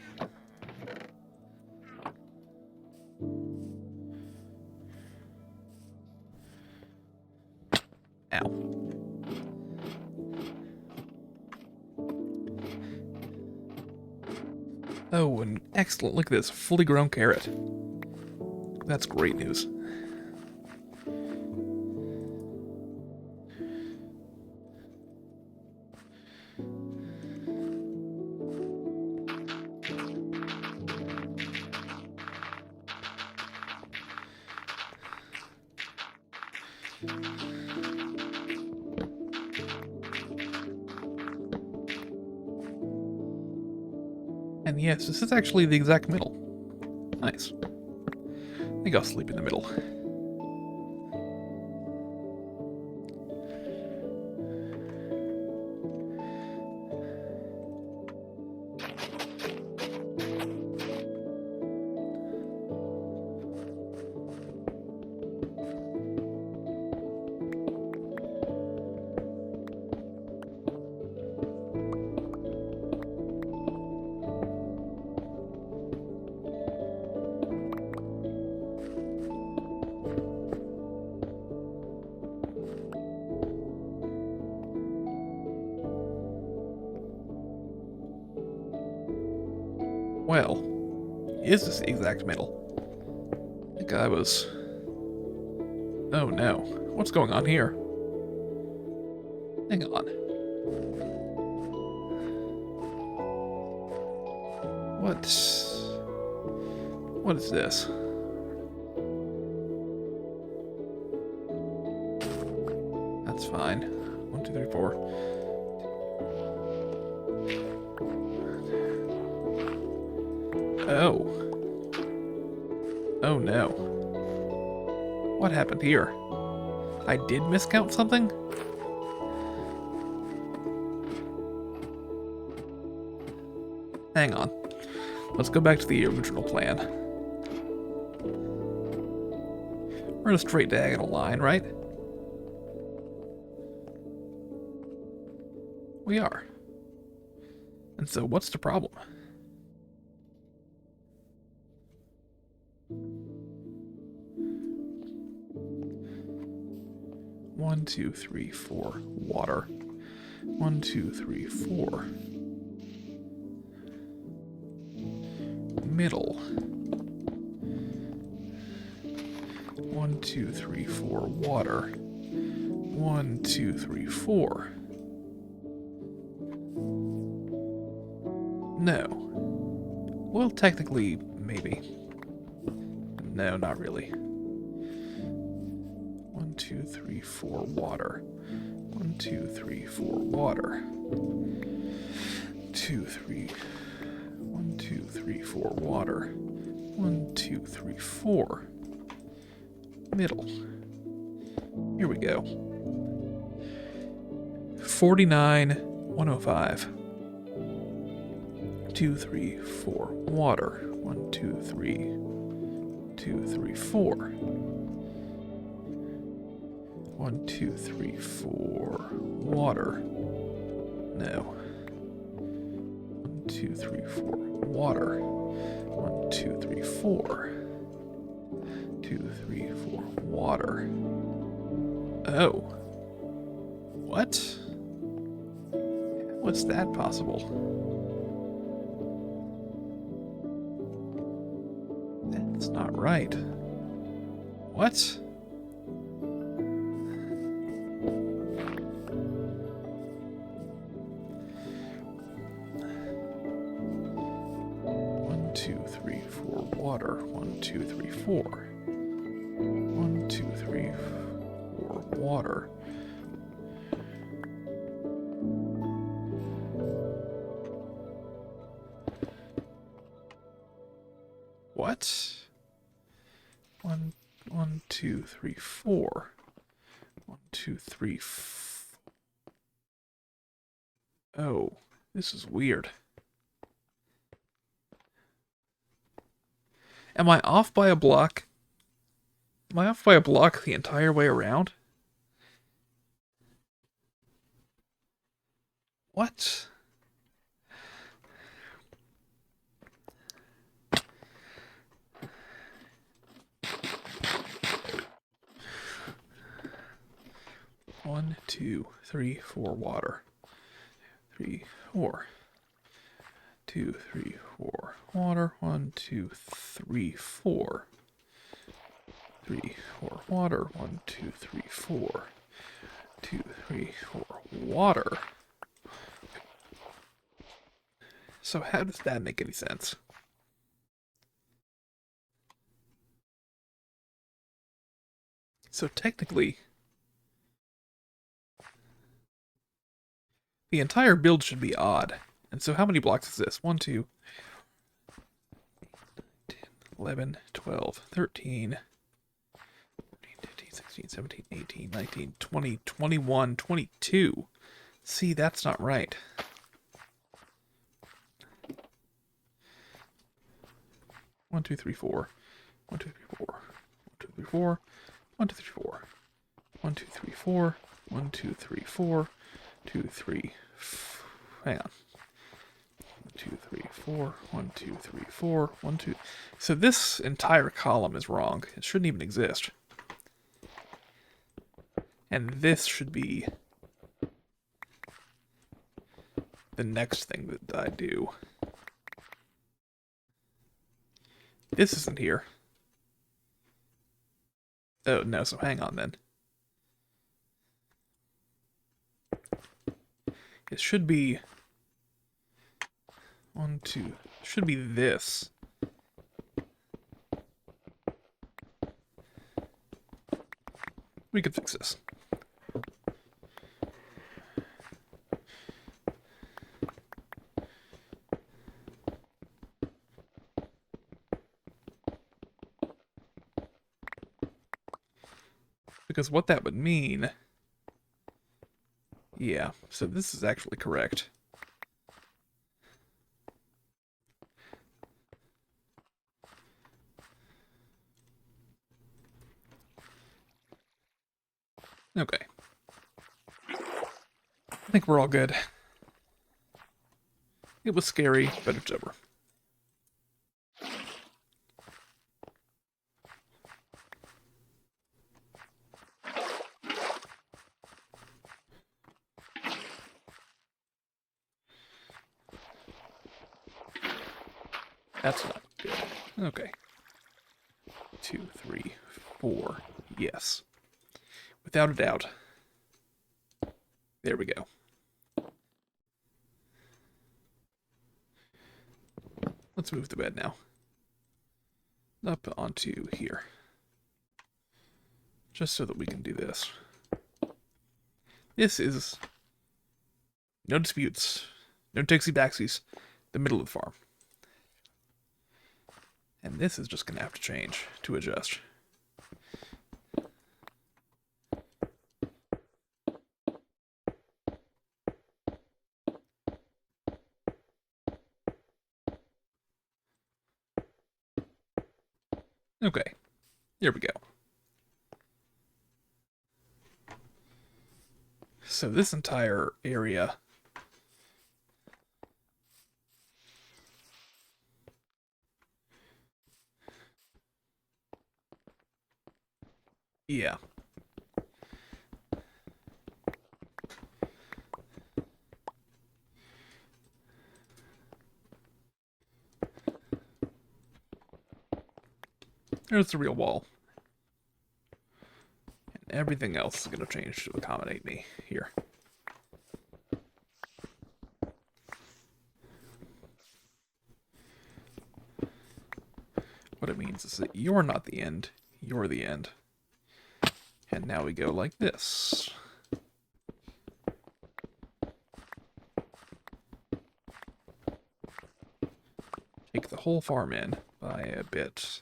Ow. Oh, and excellent. Look at this fully grown carrot. That's great news. And yes, this is actually the exact middle. Nice. I think I'll sleep in the middle. Well, is this the exact middle? I think I was... Oh no. What's going on here? Hang on. What is this? That's fine. 1, 2, 3, 4. Oh. Oh no. What happened here? I did miscount something? Hang on. Let's go back to the original plan. We're in a straight diagonal line, right? We are. And so what's the problem? One, two, three, four. Water. 1, 2, 3, 4. Middle. 1, 2, 3, 4. Water. 1, 2, 3, 4. No. Well, technically, maybe. No, not really. 1, 2, 3, 4. Water. 1, 2, 3, 4. Water. 2, 3. 1, 2, 3, 4. Water. 1, 2, 3, 4. Middle. Here we go. 49, 105. 2, 3, 4. Water. 1, 2, 3. 2, 3, 4. 1, 2, 3, 4. Water. No. 1, 2, 3, 4. Water. 1, 2, 3, 4. 2, 3, 4. Water. Oh. What? What's that possible? That's not right. What? One, two, three, four. Water. 1, 2, 3, 4. 1, 2, 3, 4. Water. What? 1, 1, 2, 3, 4. 1, 2, 3, Oh, this is weird. Am I off by a block? Am I off by a block the entire way around? What? One, 2, 3, 4. Water. 3, 4. 2, 3, 4. Water. 1, 2, 3, 4. 3, 4. Water. 1, 2, 3, 4. 2, 3, 4. Water. So how does that make any sense? So technically, the entire build should be odd. And so how many blocks is this? 1, 2, 10, 11, 12, 13, 14, 15, 16, 17, 18, 19, 20, 21, 22. See, that's not right. One, two, three, four. 1, 2, 3, 4. 1, 2, 3, 4. 1, 2, 3, 4. 1, 2, 3, 4. 1, 2, 3, 4. 2, 3. Hang on. 1, 2, 3, 4. 1, 2, 3, 4. 1, 2. So this entire column is wrong. It shouldn't even exist. And this should be the next thing that I do. This isn't here. Oh, no, so hang on then. It should be 1, 2. Should be this. We could fix this. Because what that would mean... Yeah, so this is actually correct. Okay. I think we're all good. It was scary, but it's over. That's not good. Okay. 2, 3, 4. Yes. Without a doubt. There we go. Let's move the bed now. Up onto here. Just so that we can do this. This is... no disputes. No takesy-backsies. The middle of the farm. And this is just going to have to change to adjust. Okay, here we go. So this entire area Yeah. There's the real wall. And everything else is going to change to accommodate me here. What it means is that you're not the end, you're the end. And now we go like this. Take the whole farm in by a bit.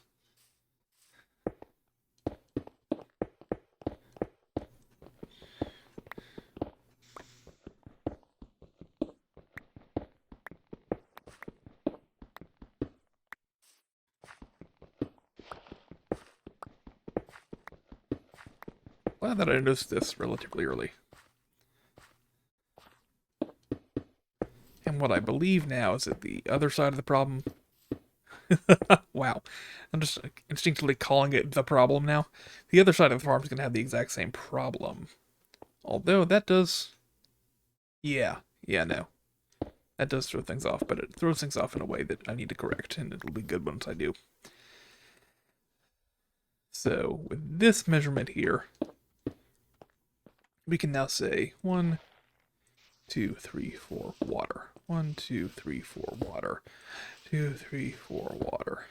Glad that I noticed this relatively early. And what I believe now is that the other side of the problem... Wow. I'm just instinctively calling it the problem now. The other side of the farm is going to have the exact same problem. Although that does... Yeah, no. That does throw things off, but it throws things off in a way that I need to correct, and it'll be good once I do. So, with this measurement here, we can now say 1, 2, 3, 4, water. 1, 2, 3, 4, water. 2, 3, 4, water.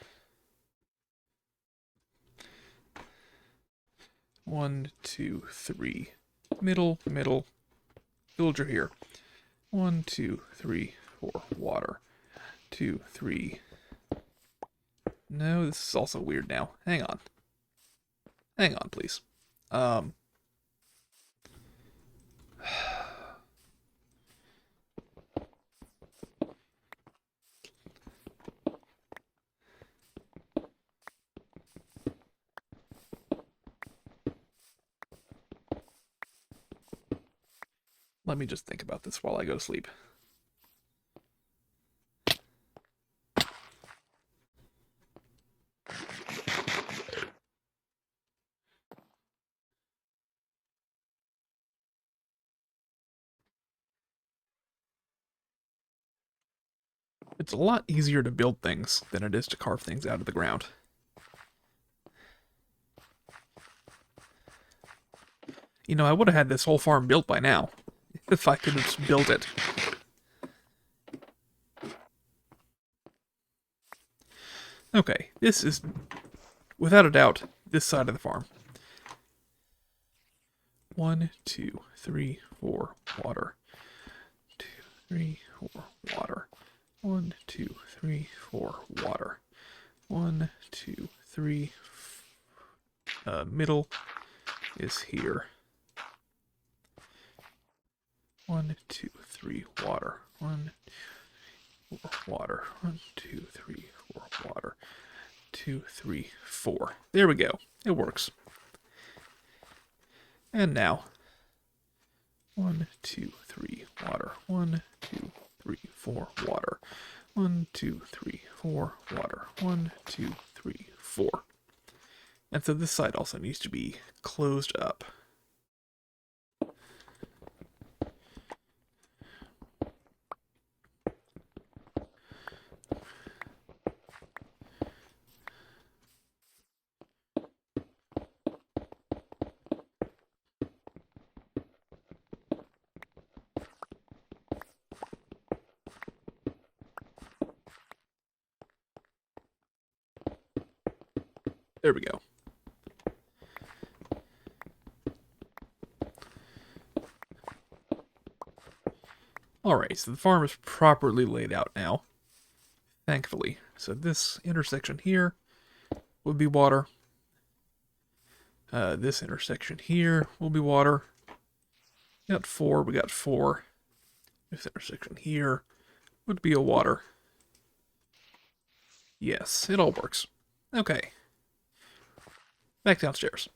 1, 2, 3. Middle. Villager here. 1, 2, 3, 4, water. 2, 3. No, this is also weird now. Hang on. Hang on, please. Let me just think about this while I go to sleep. It's a lot easier to build things than it is to carve things out of the ground. You know, I would have had this whole farm built by now, if I could have just built it. Okay, this is, without a doubt, this side of the farm. 1, 2, 3, 4, water. 2, 3, 4, water. 1, 2, 3, 4, water. 1, 2, 3. Middle is here. 1, 2, 3, water. 1, 2, 4, water. 1, 2, 3, 4, water. 2, 3, 4. There we go. It works. And now, 1, 2, 3, water. 1, 2, 3, 4, water. 1, 2, 3, 4, water. 1, 2, 3, 4. And so this side also needs to be closed up. There we go. Alright, so the farm is properly laid out now. Thankfully. So this intersection here would be water. This intersection here will be water. We got 4, we got 4. This intersection here would be a water. Yes, it all works. Okay. Back downstairs.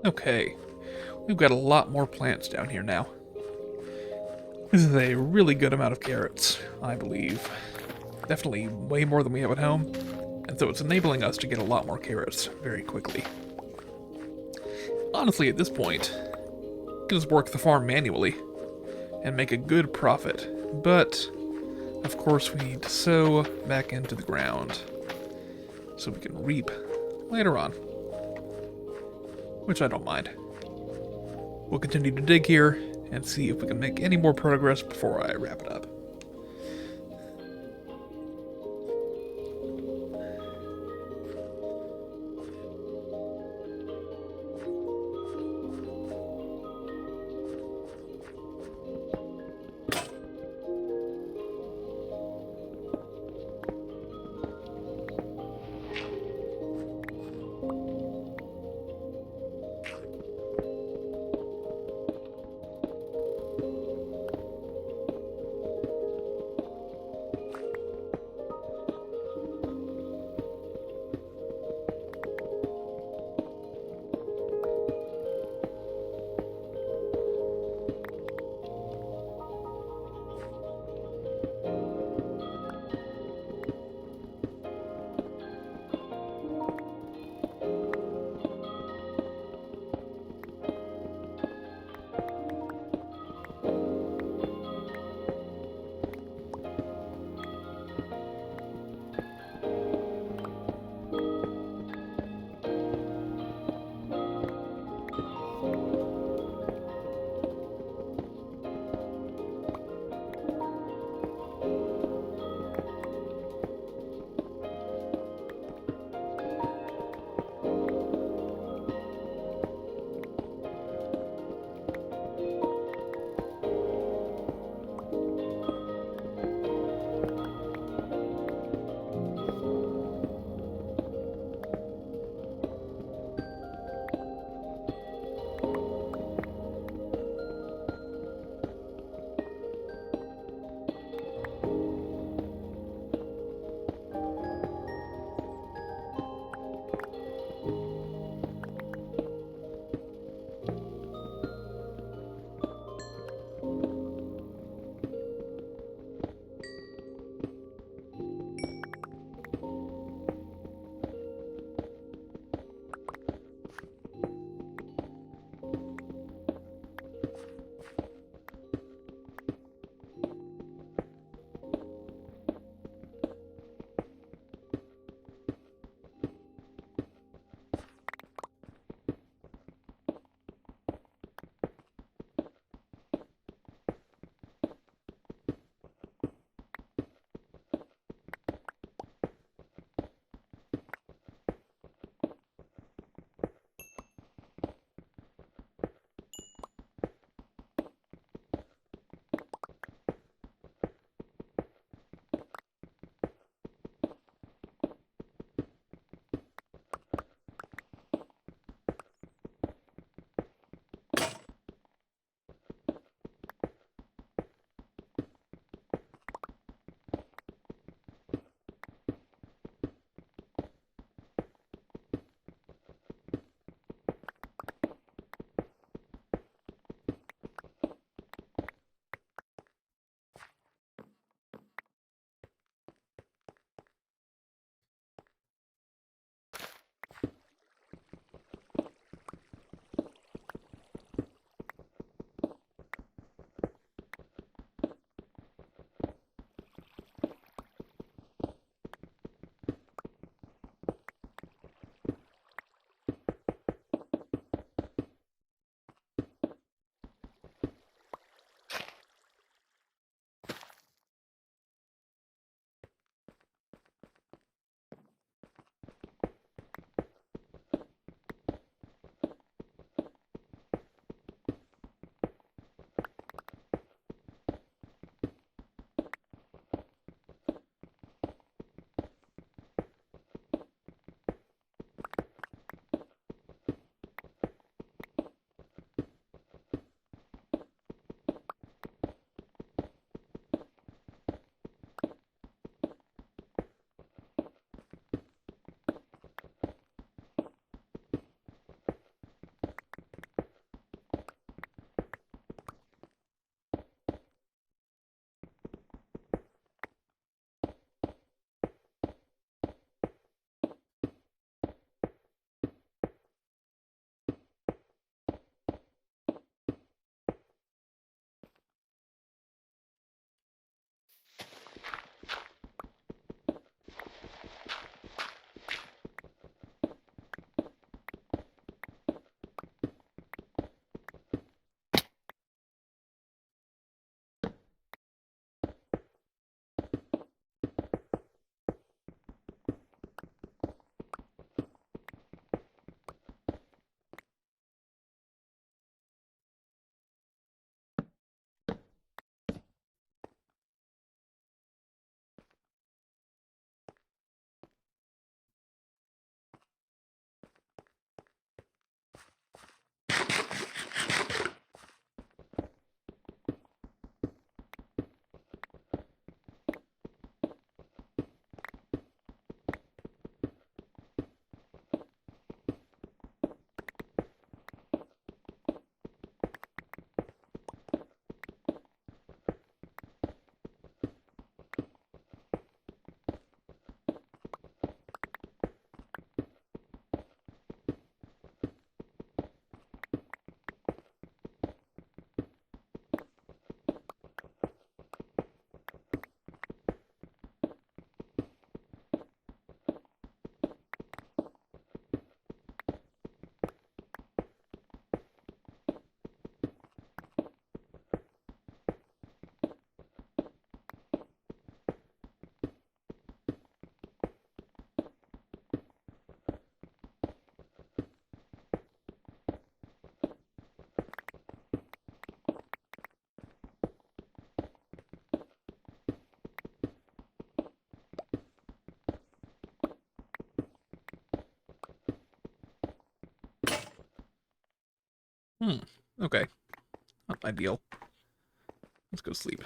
Okay, we've got a lot more plants down here now. This is a really good amount of carrots, I believe. Definitely way more than we have at home, and so it's enabling us to get a lot more carrots very quickly. Honestly, at this point, we can just work the farm manually and make a good profit, but of course we need to sow back into the ground so we can reap later on, which I don't mind. We'll continue to dig here and see if we can make any more progress before I wrap it up. Okay. Not ideal. Let's go sleep.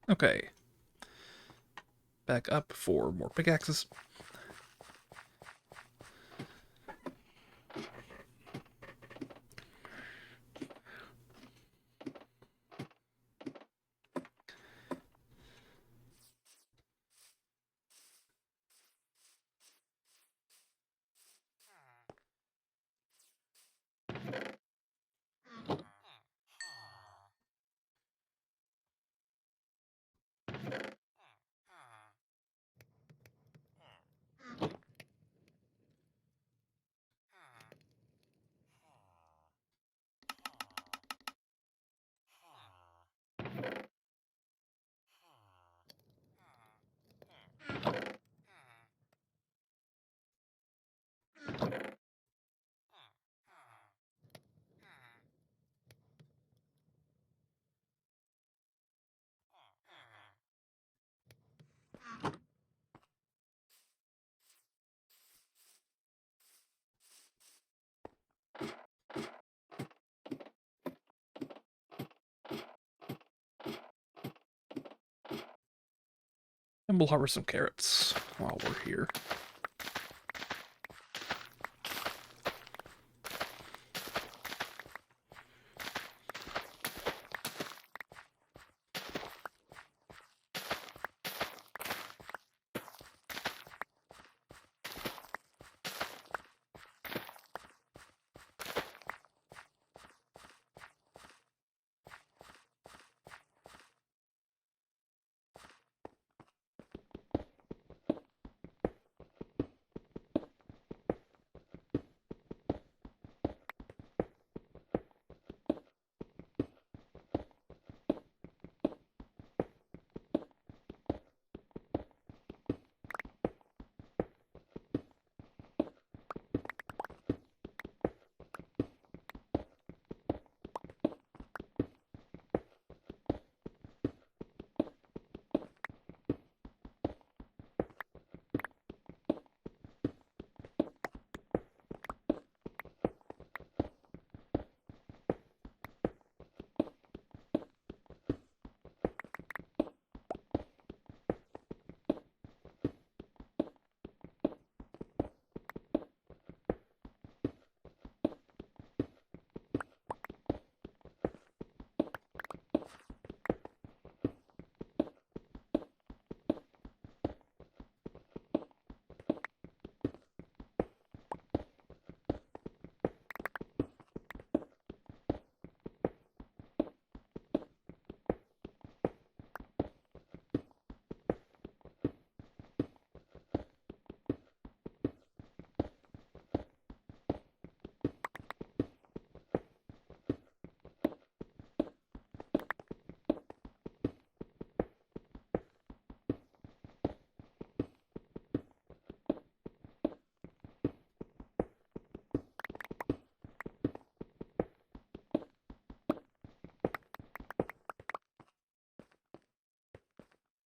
Okay. Back up for more pickaxes. And we'll harvest some carrots while we're here.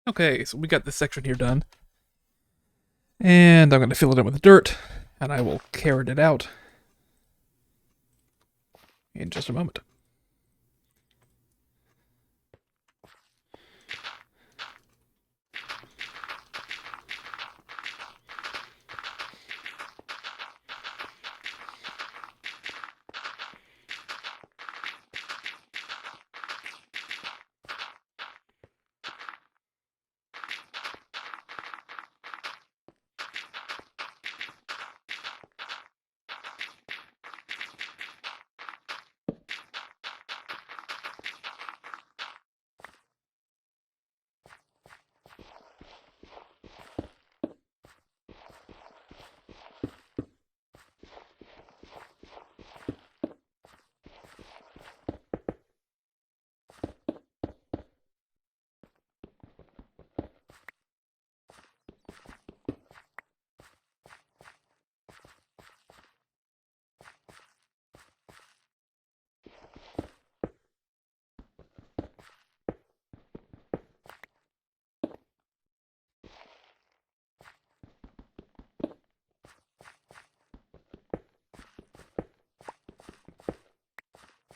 Okay, so we got this section here done. And I'm going to fill it in with dirt, and I will carrot it out in just a moment.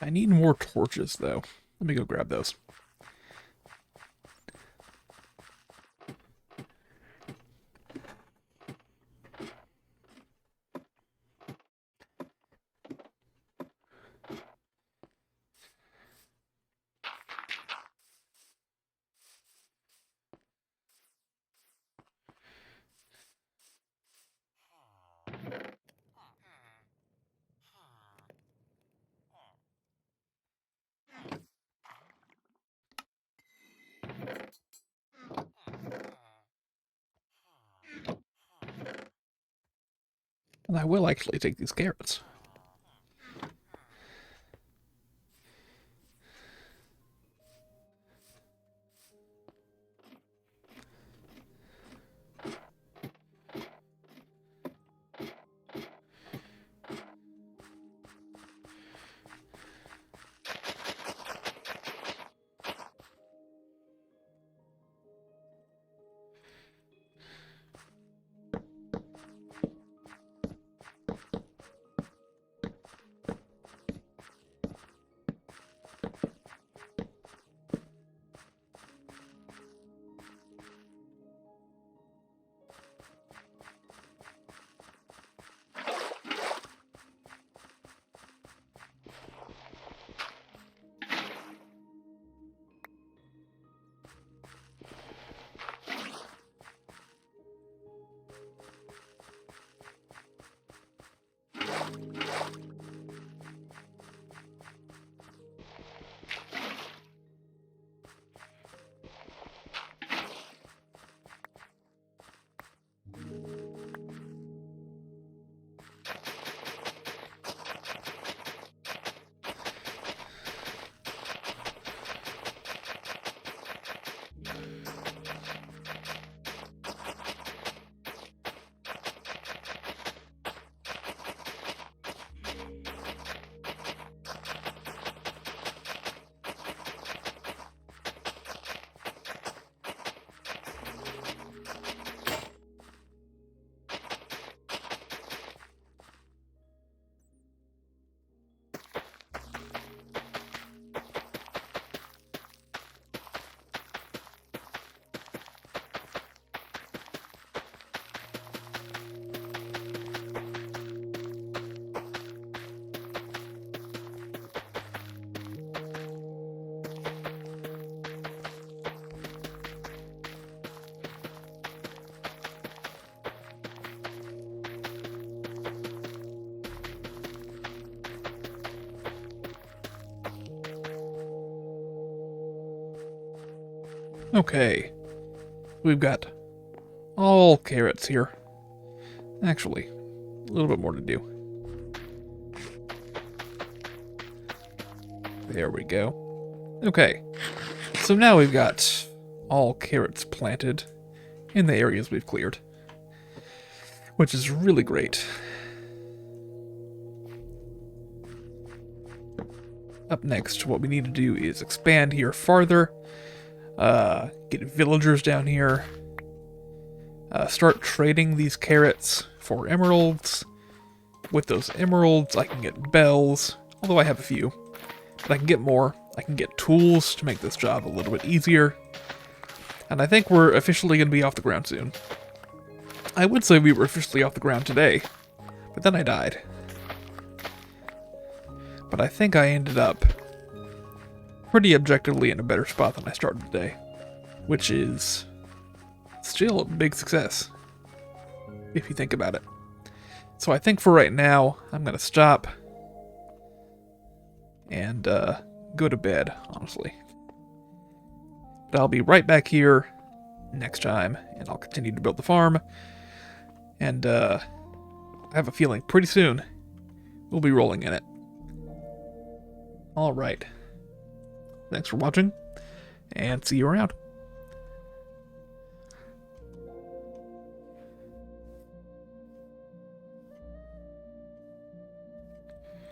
I need more torches, though. Let me go grab those. And I will actually take these carrots. Okay. We've got all carrots here. Actually, a little bit more to do. There we go. Okay. So now we've got all carrots planted in the areas we've cleared, which is really great. Up next, what we need to do is expand here farther, get villagers down here, start trading these carrots for emeralds. With those emeralds, I can get bells, although I have a few, but I can get more. I can get tools to make this job a little bit easier. And I think we're officially going to be off the ground soon. I would say we were officially off the ground today, but then I died. But I think I ended up pretty objectively in a better spot than I started today, which is still a big success, if you think about it. So I think for right now, I'm going to stop and go to bed, honestly. But I'll be right back here next time, and I'll continue to build the farm. And I have a feeling pretty soon we'll be rolling in it. Alright. Thanks for watching, and see you around.